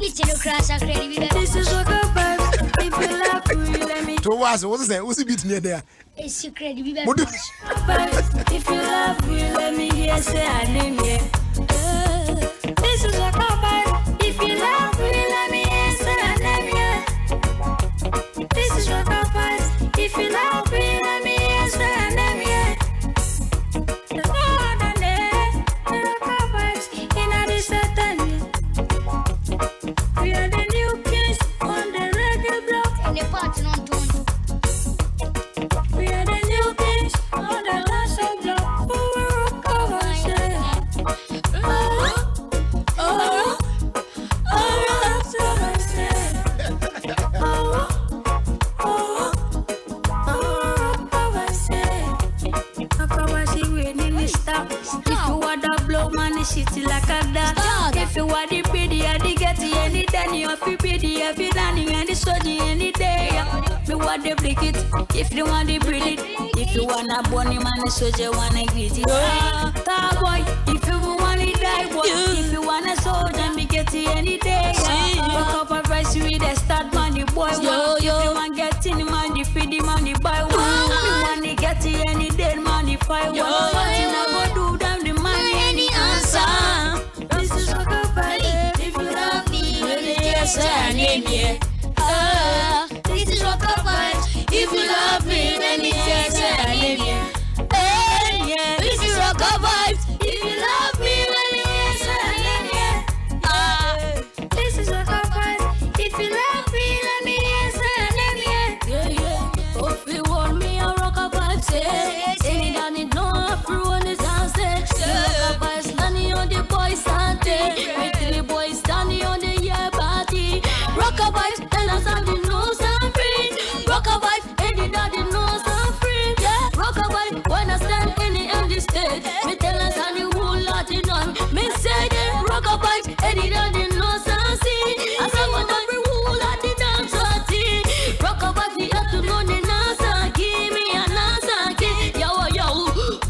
It's in the class, this is Rocker vibes. If you love me, let me. To what's that? What's the beat near there? It's secret. If you love me, let me hear say I name you. This is Rocker vibes. If you love me, let me hear say I name you. This is Rocker vibes. If you love me, let me hear say I name you. The Lord and the Rocker vibes in a certain. We are the new kids on the reggae block. and the party on don't. We are the new kids on the last block. Oh, Rocker vibes. Shitty like a dad. If you want the pretty and the getty any day, you feel pretty every day and the sunny any day. Me want the break it, if you want the breed it. If you wanna bunny man, the soldier wanna greet it. Cowboy, if you want it die boy. If you wanna soldier, me get it any day. Fuck up a price with a start money boy. If you want get in money, feed the money buy one. If you wanna get it any day, money fight one. What you never do them the money any answer. This is Rocker vibes. If you love me, let me hear say I name you. This is Rocker vibes. If you love me, let me hear say I name you. This is Rocker vibes. If you love me, let me hear say I name you. This is Rocker vibes. If you love me, let me hear say I name you. If you want me, a Rocker vibes. Any that need no everyone is dancing. Rocker vibes, standing on the boys standing. With the boys standing on the yeah party. Rocker vibes, tell us how the nose and free. Rocker vibes, any that the nose and free. Yeah, Rocker vibes, when I stand in the empty stage, me tell us how the whole lot in on. Me say the Rocker vibes, any that the nose and see. I say what every whole lot the dance party. Rocker vibes, we have to know the answer. Give me an answer, yo.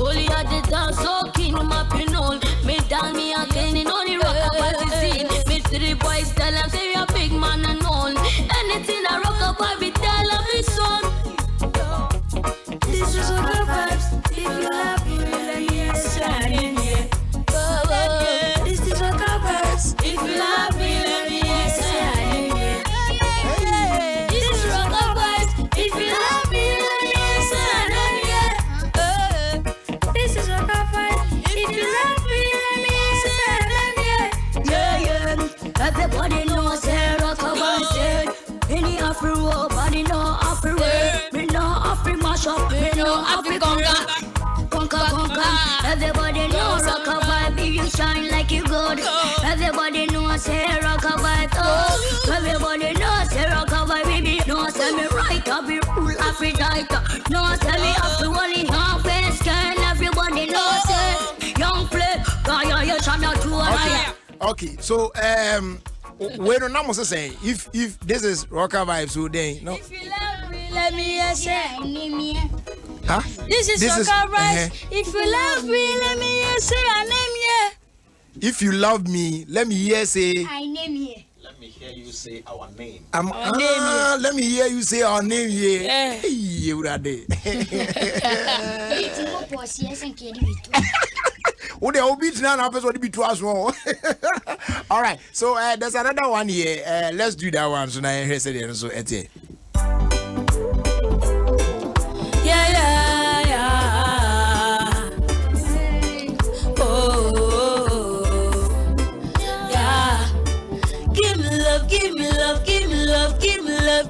Only at the dance, so king my pinole. Me down me again in only Rocker vibes scene. Me three boys tell them say you're a big man and all. Anything I Rocker vibe, we tell them this son. This is Rocker vibes. If you love me, let me hear say I name you. This is Rocker vibes. If you love me, let me hear say I name you. This is Rocker vibes. If you love me, let me hear say I name you. This is Rocker vibes. If you love me, let me hear say I name you. Everybody knows say Rocker vibes. Any Afro, body know Afro. Me know Afro mash up. Me know Afro conquer. Everybody knows Rocker vibe. You shine like you good. Everybody knows say Rocker vibe. Oh, everybody knows say Rocker vibe. Baby, no say me right up, be rule Aphrodite. No say me Afro only half face can. Everybody knows say young play. Kaya you shine out to a Okay, so we don't know what to say. If this is Rocker vibes, so then no. If you love me, let me hear say I name you. Huh? This is Rocker vibes. If you love me, let me hear say I name you. If you love me, let me hear say I name you. me hear you say our name. Let me hear you say our name here. Hey, you are there. Oh, they will be now episode be to us more. All right, so there's another one here. Let's do that one. So now I hear say so ete.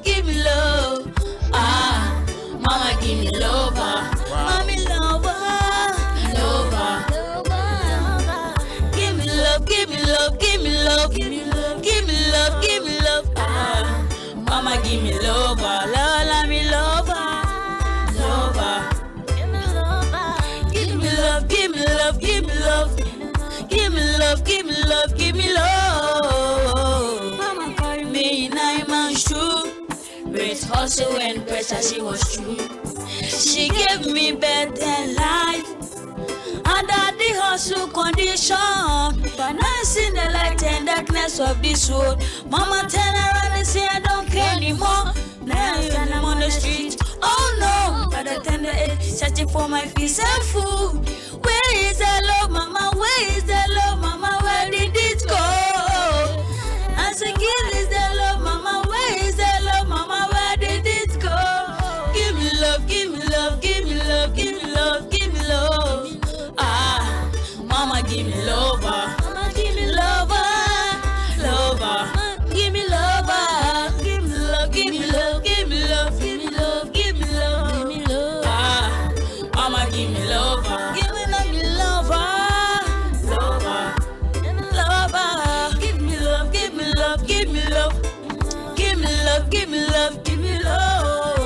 Give me love. Ah, mama, give me love. Mommy, lover. Give me love. Give me love. Ah, mama, give me love. Lola, me lover. Give me love. Give me love. Mama, carry me in 9 months true. With hustle and pressure, she was true. She gave me better life under the hustle condition. But now see the light and darkness of this world. Mama turn around and say I don't care anymore. Now I'm on the street. Oh no, at the tender age, searching for my feet and food. Where is the love, mama? Where is the love, mama? Where did it go? I said, give is the love, mama. Where is the love, mama? Where did it go? Give me love, give me love, give me love, give me love, give me love. Ah, mama, give me love, mama, give me love, give me love, give me love, give me love, give me love, give me love, give me love, give me love. Ah, mama, give me love, give me love, give me love, give me love, give me love, give me love, give me love, give me love.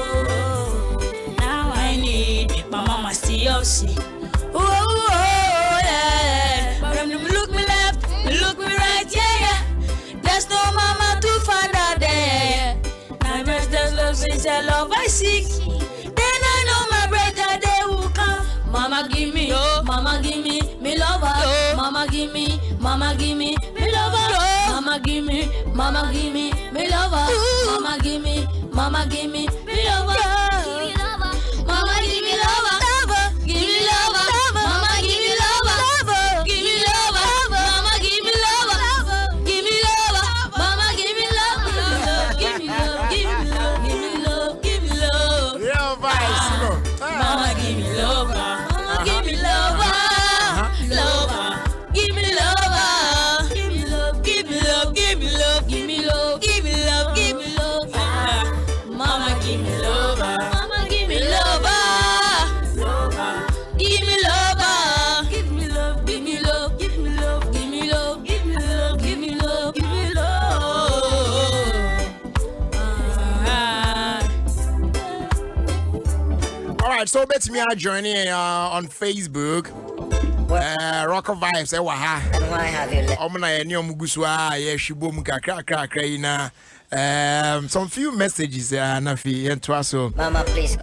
Now I need my mama still see. Oh yeah. But when you look me left, you look me right, yeah. There's no mama to find out there. Now there's love since I love I seek. Then I know my brother they will come. Mama give me, mama give me lover. Mama give me, me lover. Mama give me, me lover. Mama give me, me lover. Mama give me lover. Give me lover. Mama give me lover. Give me lover. Mama give me lover. Give me lover. Mama give me love. Give me love. Give me love. Give me love. Give me love. Real vibes, Mama give me lover. Mama give me lover. Lover. Give me lover. Give me love. Give me love. Give me love. Give me love. Give me love. Give me love. Mama give me lover. Mama give me lover. Lover. Give me lover. Give me love. Give me love. Give me love. Give me love. Give me love. Give me love. Give me love. All right, so bet me are joining on Facebook. Rock of Vibes, waha. And why have you left? Omna ni omuguswa ye shibom kakra ina. Some few messages na fi entwaso. Mama, please.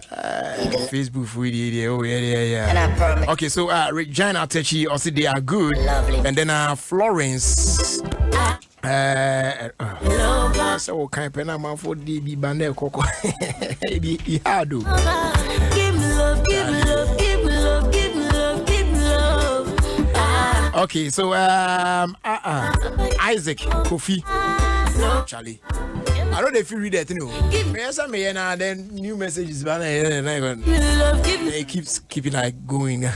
Facebook for the oh yeah. And I promise. Okay, so Regina Atechi also they are good. Lovely. And then Florence so what kind of man for the bande koko. He hard do. Give me love, give me love, give me love, give me love, give me love. Okay, so Isaac Kofi Charlie. I don't know if you read that, you know. Yes, I may and then new messages, but it keeps keeping like going.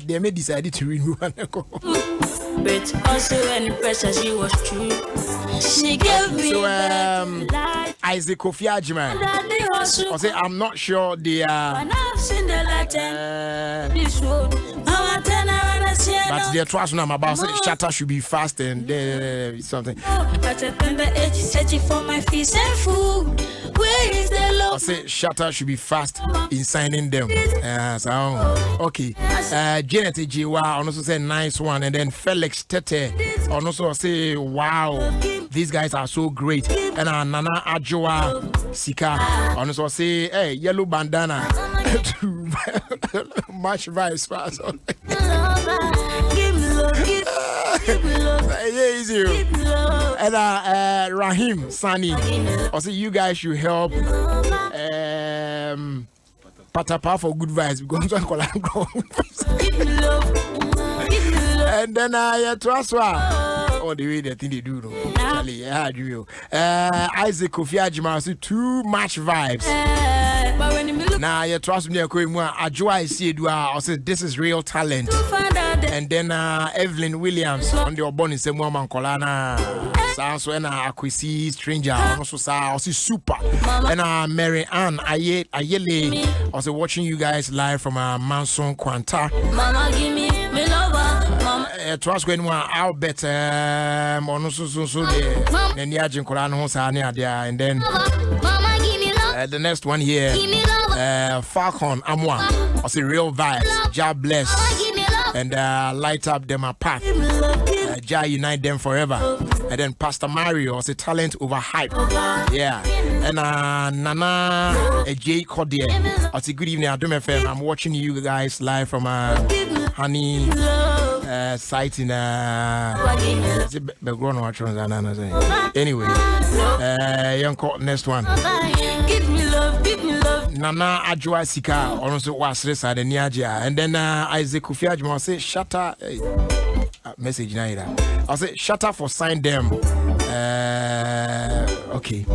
They may decided to read one. But also when pressure she was true. She gave me Isaac Kofi Ajiman. I say I'm not sure they are. But their trust now about shutter should be fast and something. At the tender age, searching for my feet and food. Where is the love? I say shutter should be fast in signing them. Okay. Janet Jiwa also say nice one, and then Felix Tete also say wow, these guys are so great. And Nana Ajoa Sika also say hey yellow bandana to match vibes fast. Give me love, give me love. Yeah, easy. Rahim Sani. I say you guys should help Patapa for good vibes because I'm going and then all the way the thing they do, no. Charlie, yeah, you. Isaac Kofi Ajima say too much vibes. Now you trust me, I see it. I say this is real talent. And then Evelyn Williams on the born in same woman Colana. So when I see stranger, also say super. And Mary Ann Ayele, also watching you guys live from Manson Quanta. Mama give me lover. Trust when Albert and then the next one here Falcon Amwa I say real vibes Jah bless and light up them apart Jah unite them forever and then Pastor Mario I say talent over hype yeah and Nana J Cordier I say good evening Adom FM I'm watching you guys live from Honey site in anyway young next one Nana Ajwa Sika also was side and and then Isaac Kofi Ajima say shutter message naira I'll say shutter for sign them okay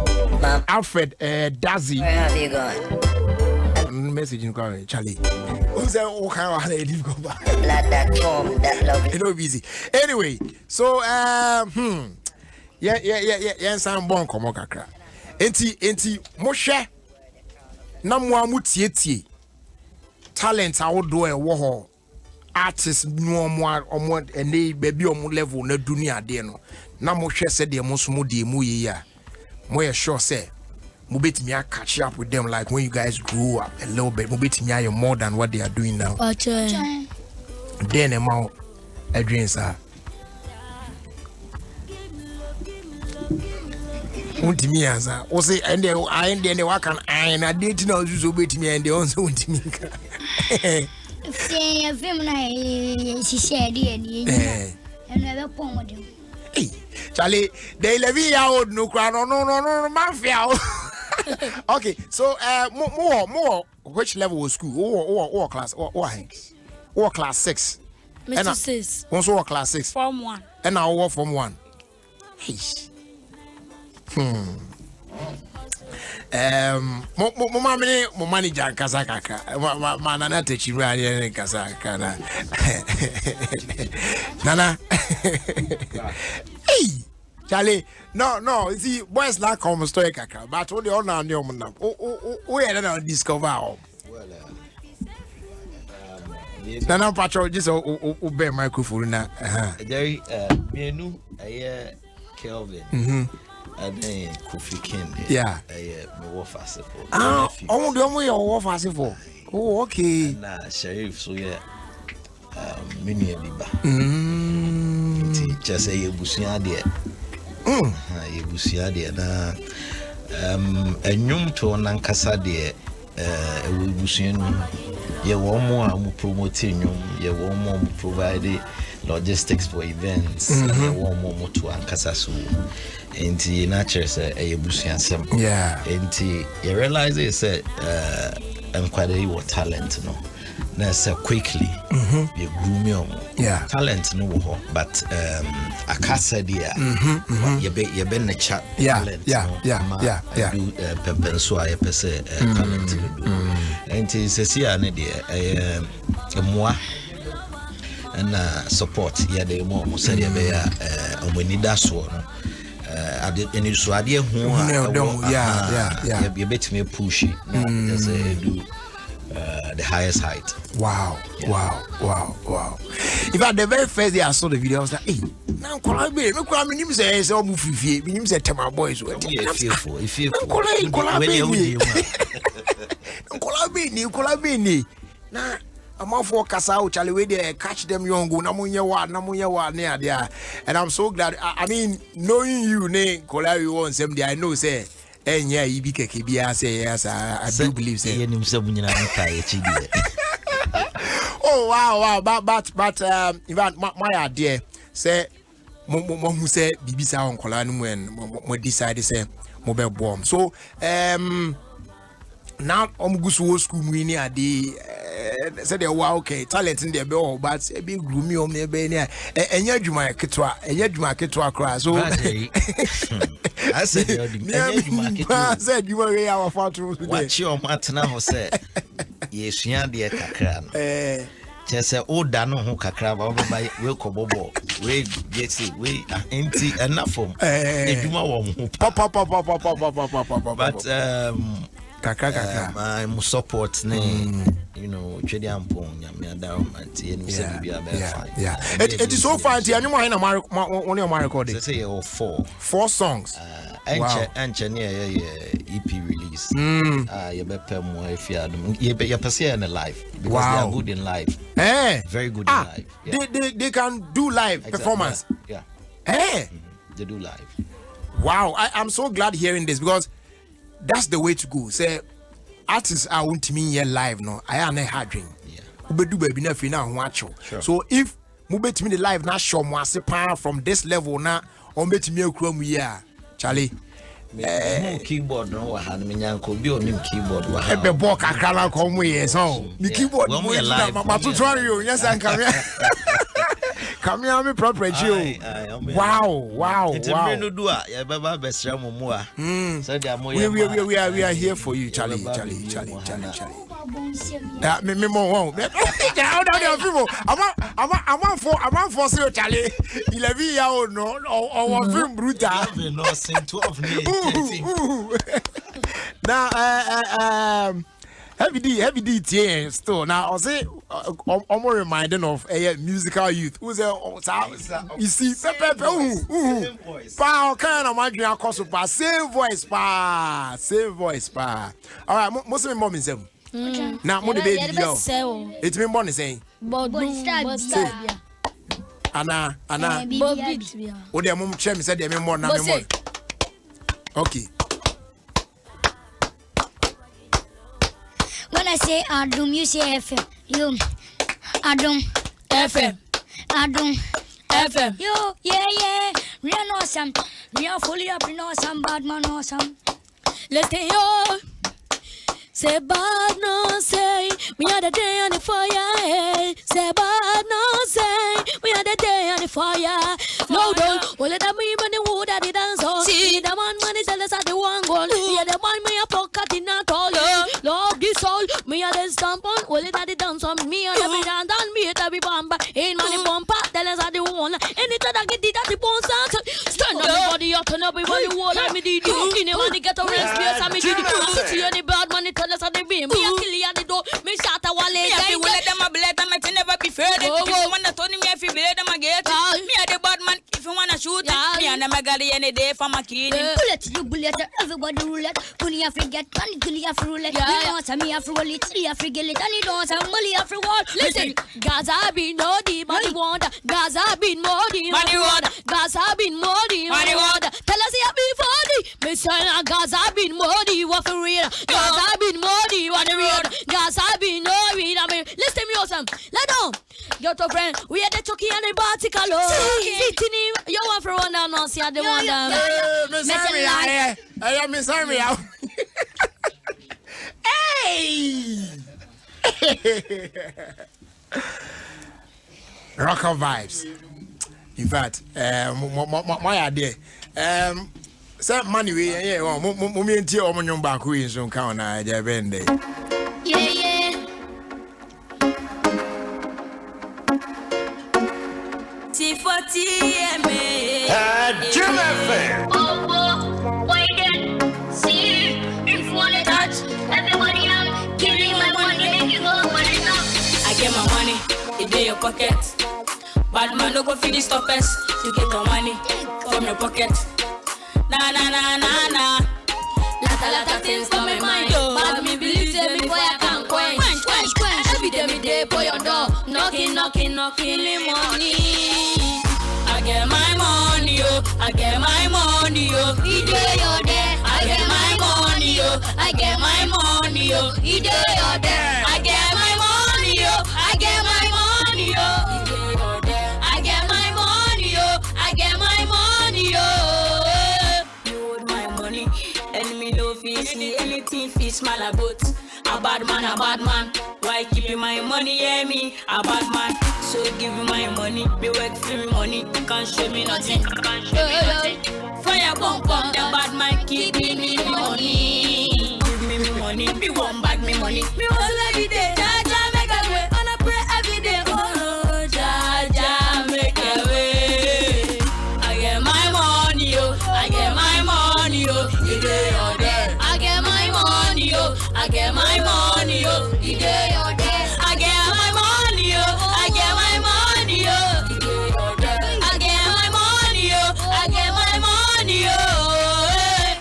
Alfred Dazzy where have you gone message in Charlie who's that all kind of lady go back that form that love it no easy anyway so yeah some bon komo kakra enti mo hwe na mo amutie talent awodo e wo ho artist no omo ene baby omo level na dunia de no na mo hwe se de mo so mo de mu yi a mo ye sure say mo betimi catch up with them like when you guys grew up a little bit mo betimi are more than what they are doing now then amount dreams are Untimi answer. O say and I end the work and I didn't know you bet me and the also untimi. Say a film she shared and never pong them. Hey, Charlie, they live out no crown no mafia. Okay, so more which level was school or class or class 6. Mr. 6. Also class 6. Form 1. And now war from 1. Hey. Mo manager kasakaka manana techira ni kasaka nana hey Charlie no see boys like come story kaka but all the honor ni omna o ye na discover o nana patrol just o be microphone na Jerry menu Kelvin and then Kofi Kende. Yeah. Me wo fast for. Oh, do mo wo fast for. Oh, okay. Na Sheriff so yeah. Mini biba. Just say yebusia de. Yebusia de na enwum to nankasa de yebusia no ye wo mo a mo promote enwum ye wo mo provide logistics for events ye wo mo to ankasa so enti nature say ebusuansem yeah enti you realize it say enkwade your talent no na say quickly you groom your talent no ho but akasa dia you be na chat talent yeah do pempenso a pese talent do enti sesia ne dia moi and support ya de mo say dia be ya omonida so no any so ade hu you bet me push it as do the highest height. Wow. In fact, the very first day I saw the video, I was like, hey, now collaborate. Me kwa minim say so mu fifie, minim say tema boys we. If you collaborate ni. Na I'm for kasa Charlie we there catch them young na munye wa near there. And I'm so glad I mean knowing you ne collab you want some day I know say enya ibi keke bia say yes I do believe say yenim se bunyina nkai chidi. Oh wow but in fact my idea say who say Bibisa on Colano when mo decide say mobile bomb. So now Gusu school mini at the said wow okay talent in the bell but a big gloomy on the benia and yet you might ketwa crash. So I said you were our father. What your matana said? Yes, Yandia Kakran. Just say, oh, Dano Kakra, by Wilco Bobo. We get it, we are empty enough for but my support name, you know, Chedian Pong, Yamiadam, and it is so far. I know one of my recording. Say 4 songs. Engineer EP release. You better more if you are in live because they are good in live. Very good in live. Yeah. They can do live performance. Yeah. They do live. Wow, I'm so glad hearing this because that's the way to go. Say artists are want me here live no. I am not harding. Yeah. Ubedu baby na fina watch. So if mubet me the live na show mo asepa from this level na o met me akura mu here. Charlie. Keyboard no wa han me nyanko bi onim keyboard wa ha. Ebe bo kakra na ko mu yes so. Me keyboard mo live. Ma tutorial yo yes an come here. Come here me property. Wow. It's a no do a ya baba besra mo mu a. So they are we are here for you Charlie. Me more. I'm for you Charlie. 11 year old no or film brutal. No sing 12 Now Heavy D TN still. Now I say I'm more reminded of a musical youth who's you see pa kind of my dream cost pa same voice pa. All right, most of my mom is them. Now mo the baby yo. It's me born saying. Anna. O de mom chem said me more na me more. Okay. When I say Adom, you say FM. You Adom FM. Adom FM. Yo, yeah. We are awesome. We are fully up in awesome, bad man awesome. Let's stay on. Say bad no say. We are the day on the fire. Say bad no say. We are the day on the fire. No don't. Well let me man the wood at the dance hall. See the man is tell us at the one goal. Yeah the man me a pocket in a tall. Love this soul. Me a the stamp on. Well let the dance on. Me a the be dance and me a the bamba. Ain't money bumper. Tell us at the one. Anytime I get it at the bones out. Stand up the body up and up before you wall. I me did you. In the money get a rest place. I me did you. I see any bad money. Tell us at the beam. Me a kill you at the door. Me shot a wall. Me a feel let them a blade. I might never be fair. If you wanna turn me, if you blade them a get. Me a the bad man. If you wanna shoot me and I'm a galley any day for my kid. Bullet, everybody roulette. Kuni forget, kuni roulette. You don't want me after all, it's the African, and you don't want money after all. Listen, Gaza been no the money water. Gaza been more the money water. Gaza been more the money water. Tell us here before the Mr. Gaza been more the water reader. Gaza been more the water reader. Gaza been no reader. Listen me awesome. Let down. Your to friend, we are the chucky and the barticle. Sitting in, you want for one down, no, see the one down. Miss Army. Hey! Rocker vibes. In fact, my idea. Say money we mommy and tea on your back we so count na je bende. Yeah. Adom FM. Oh, why then? See, if you wanna touch, everybody I'm giving my money, make you go money now. I get my money, it's in your pocket. Bad man, no go feed the stoppers. You get your money from your pocket. Nah. Lata things on my mind. Bad me believe me boy I can't quench. Every day me day boy on door. Knocking, money. I get my money, yo. I get my money, yo. You do your day. I get my money, yo. I get my money, yo. You do your day. I get my money, yo. I get my money, yo. You do your day. I get my money, yo. I get my 13 feet small a boat. A bad man. Why keep my money, yeah me? A bad man. So give me my money, me work for me money. Can't show me nothing. Fire bomb, the bad man keep me money. Give me money, me won't bag me money. Me hustle every day, Jaja make a way. And I pray every day, oh Jaja make a way. I get my money, yo. I get my money, yo. You day or day. I get my money, yo. I get my money, yo. You day or day. I get my money, yo. I get my money, yo. You day or day. I get my money, yo. I get my money, yo.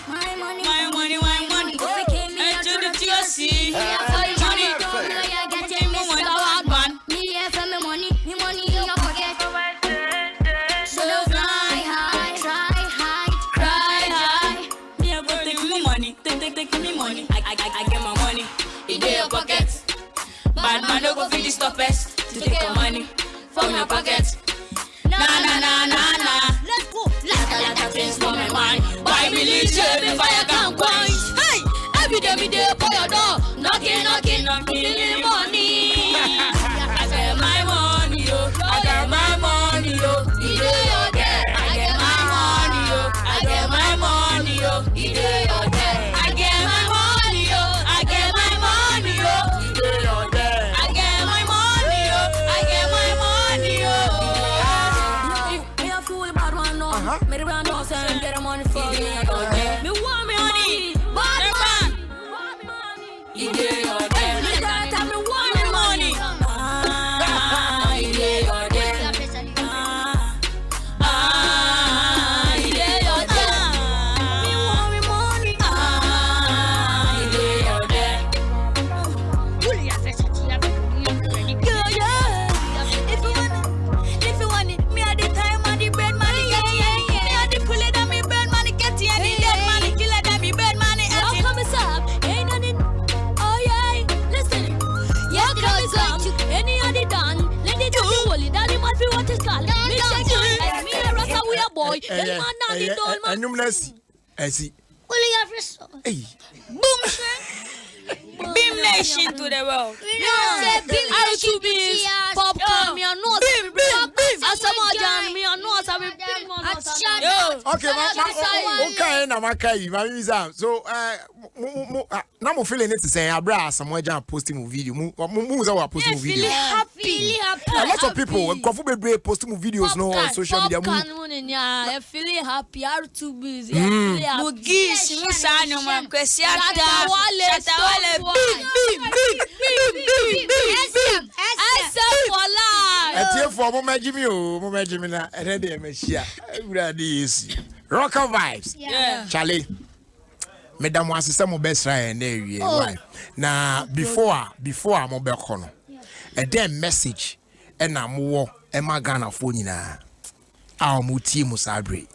My money. And to the TSC. Take me money. I get my money. In your pocket. Bad man don't go feed the stoppers to take your money from your pocket. Nah. Let's go. Like a things for my mind. Why believe you before you can coins? Hey, every day for your door. Knocking in the morning. I get my money, yo. I get my money, yo. I get my money, yo. I get my money, yo. I get my money, yo. I get my money, yo. I get my money, yo. I get my money, yo. Me a fool bad one no. Me the brand house and get a money for me. Me want me money, bad man. You get your day. Me that time me want me money. You get your day. You get your day. Me want me money. You get your day. If you want it, me at the time and the bread money. Me at the pull it and me bread money. Get it and the dead money. Kill it and me bread money. How come it's up? Ain't nothing. Oh yeah, listen. Yeah, cause any of the done. Let it do the holy. Daddy must be what is called. Me and Rasta we a boy. Any man now the doll man. And numbness. I see. Hey. Boom, Beam Nation to the world. I to be popcorn. Me and not beam. As a man, me and not have a Okay, okay, na makai. My visa. So, now I'm feeling it to say, I brought some more jam posting video. Mu posting video. Happy. A lot of people, Kofu be posting videos no on social media. I feel happy. I to be. Mugis, Musano, man, Kwesiata, Shatawale, Rocker vibes. Yeah. Charlie. Madam was some best right there. Now before I'm on Belcono. A damn message and I'm more Emma Ghana phone na. Our muti musabre.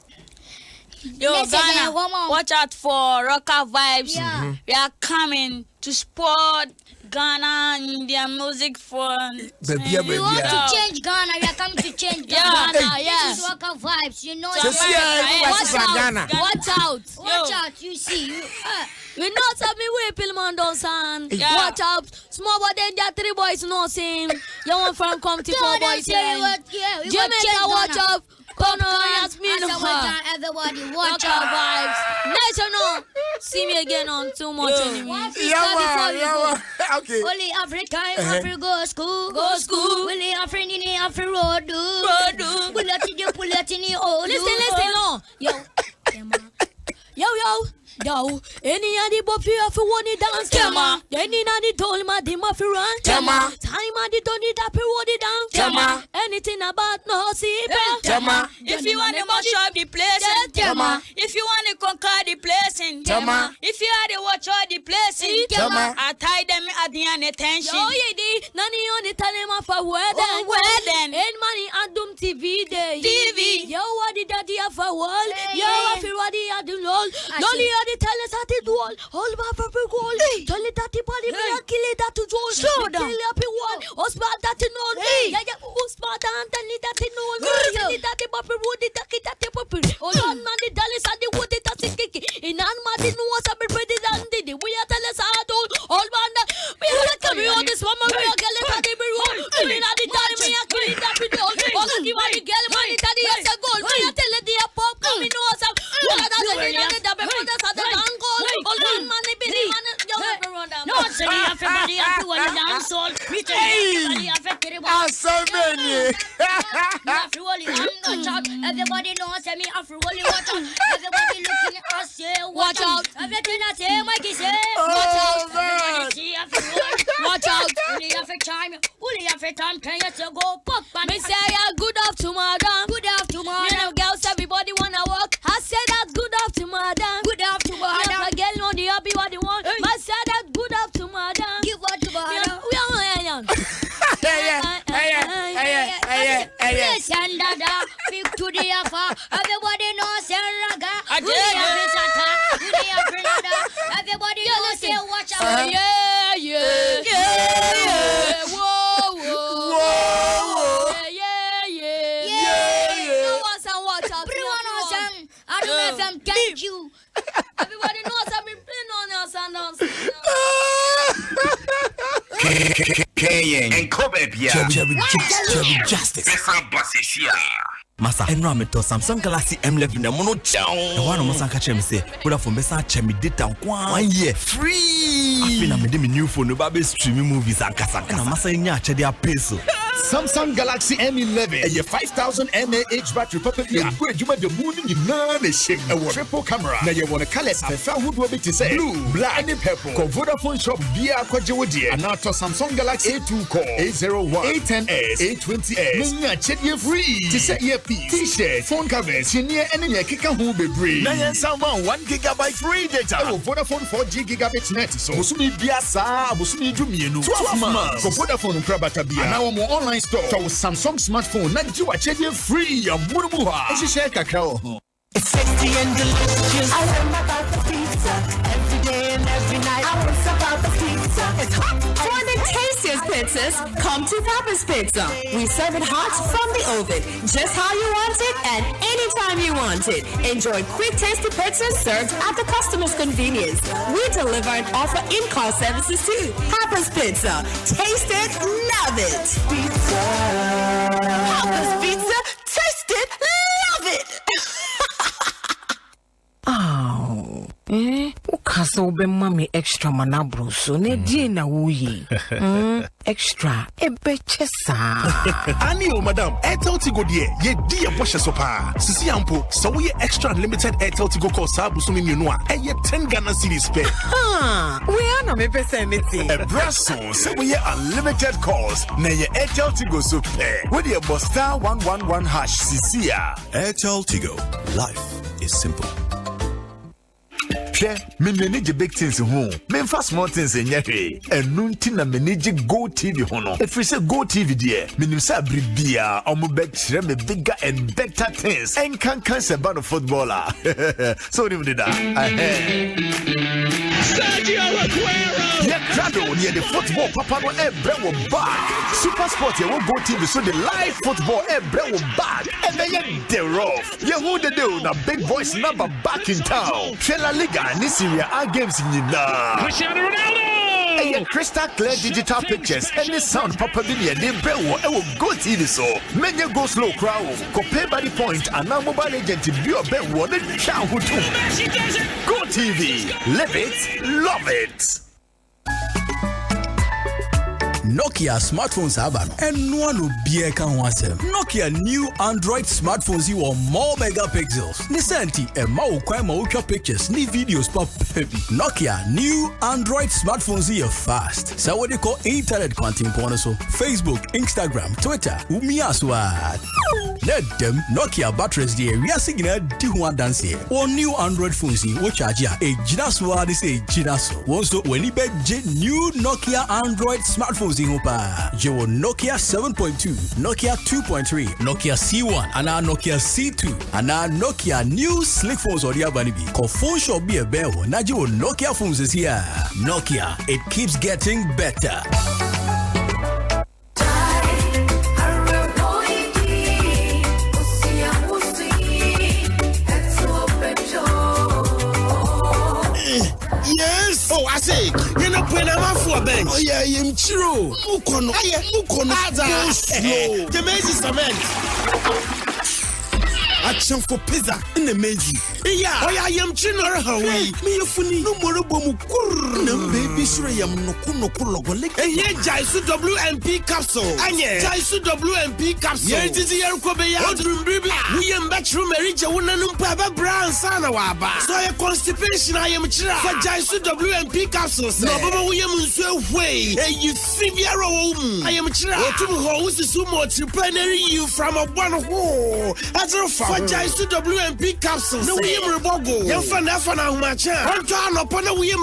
Yo, Ghana, watch out for Rocker Vibes. Yeah. We are coming to support Ghana in their music for. We want to change Ghana. We are coming to change Ghana. This is Rocker Vibes. You know Ghana. Watch out. Watch out. You see. We not have me way Pilman don't son. Watch out. Small boy then there 3 boys no sing. You want from come to 4 boys. Jamaica, watch out. Kono Yasmin, everybody watch our vibes. National, see me again on too much anyway. Okay. Only Africa, Africa go school. Only Africa in Africa road. Pull it in the old. Listen, no. Yo. Yo, any of the buffy of one dance, Tema. Any of the told my dimmer for run, Tema. Time of the Tony Dappy would it down, Tema. Anything about no see, Tema. If you want to mash up the place, Tema. If you want to conquer the place, Tema. If you are the watch all the place, Tema. I tie them at the end attention. Oh, yeah, Nani on the time of a wedding. And money Adom TV day. TV. Yo, what the daddy of a wall? Yo, I feel what he had to know. Lolly. Tell us how to do all my purple gold. Tell it that the body will kill it that to Joel. Slow down. Kill up one. Osman that to know. Yeah, Osman and tell it that to know. Tell it that the purple wood, the ducky that the purple. Oh, man, the dollars and the wood, that's a kick. In Anma, the no was a bit pretty than did. We are tell us Everybody knows me after holy water. Everybody looking at us, say, watch out. Everything I say, Mikey say, watch out. Everybody see after watch out. Only after time, 10 years ago, pop. Me say, good afternoon, madam. Good afternoon, Me madam. and girls, everybody wanna walk. I said that good afternoon, madam. Good afternoon, madam. Me girl know the happy what they want. I said that good afternoon, madam. Give what to madam. We are young. Yes, and dada, speak to the afa. Everybody knows Raga. Everybody knows say watch out. Yeah. Whoa. Yeah. No one say watch out. Everyone knows them. Adom FM, thank you. Everybody knows I've been playing on your sandals. And Kobe Bia. Cherry Justice. Masa enrollment to Samsung Galaxy M11 na mono chow. The one on Masa catch me say, "Put for Mesa chemi data 1 year free." I feel I'm me new phone no baby streaming movies and kasa. Na Masa nya che dia peso. Samsung Galaxy M11 a 5000 mAh battery pop-up here. Where you the moon in none shape. A triple camera. Now you want the colors I found who will be to say blue, black, and purple. Call Vodafone shop via Kwajiwodi. And now to Samsung Galaxy A2 call 801 810s 820s. Nanya check you free. To set your piece, t-shirt, phone covers, senior and your kika who be free. Nanya someone 1 GB free data. Oh, Vodafone 4G gigabit net. So Musumi Biasa, Musumi Jumienu. 12 months. For Vodafone Prabata Bia. Now more online store. So Samsung smartphone, not you are checking free. Murubuha. It's a share cacao. It's tasty and delicious. I learn about the pizza every day and every night. I learn about the pizza. It's hot. For the tastiest pizzas, come to Papa's Pizza. We serve it hot from the oven, just how you want it and anytime you want it. Enjoy quick, tasty pizzas served at the customer's convenience. We deliver and offer in-car services too. Papa's Pizza. Taste it, love it. Pizza. Papa's Pizza. Taste it, love it. Oh, Ukaso be mommy extra manabro so ne di na wuyi. Extra ebechesa. Ani o madam, Airtel Tigo die, ye di e boshe so pa. Sisi ampo, so we extra unlimited Airtel Tigo call sabu so mi no a, e 10 Ghana cedis pe. We ana me pese meti. E braso, so we unlimited calls, na ye Airtel Tigo so pe. We the star 111 hash sisi a. Airtel Tigo. Life is simple. Me manage big things home. Me fast small things in yahweh. And nunti na manage Go TV hono. If we say Go TV dear, me nimsa bribia omo bet me bigger and better things. And can se ban of footballer. So nim did that. Sergio Aguero. Yeah, crado near the football papa no ebrewo back. Super Sport you will Go TV so the live football ebrewo back. And then the rough. You who the do na big boys number back in town. La Liga this year our games in Cristiano Ronaldo. And crystal clear digital pictures and the sound properly near the Brewo. I will Go TV so many go slow crowd. Go pay by the point and now mobile agent to be a bet one and chow who too. Go TV. Live it, love it. Nokia smartphones have and no one will be a can once. Nokia new Android smartphones you are more megapixels. Nisanti and mau crime pictures, ni videos pop baby. Nokia new Android smartphones you fast. So what they call internet content so Facebook, Instagram, Twitter, umiaswa. Let them Nokia batteries the area signal di one dance here. Or new Android phones which charge a jinaswa this a jinaso. Also when you bet new Nokia Android smartphones in Opa. Your Nokia 7.2, Nokia 2.3, Nokia C1, and our Nokia C2, and our Nokia new slick phones or the Abanibi. Call phone shop be a bell. Najo Nokia phones is here. Nokia, it keeps getting better. Yes. Oh, I say, you know when I'm for bench. Oh yeah, I'm true. Mukono. Go slow. The maze is cement. action for pizza in the meji. Yeah, I am chinner Hawaii. Me a funny no more bomu. No baby sure yam no kuno kulo golek. And yet Jaisu WMP capsule. And yet Jaisu WMP capsule. Yet is the Yarkobe Outroom Bibi. We am bedroom Merija Wunanum Papa Brown Sanawaba. So a constipation I am chira. For Jaisu WMP capsules. No Baba William so way. And you see I am chira. To host the sumo to plenary you from a one hole. As a for Jaisu WMP capsules. No William Bogo. Your fan, Macha. One time upon a William.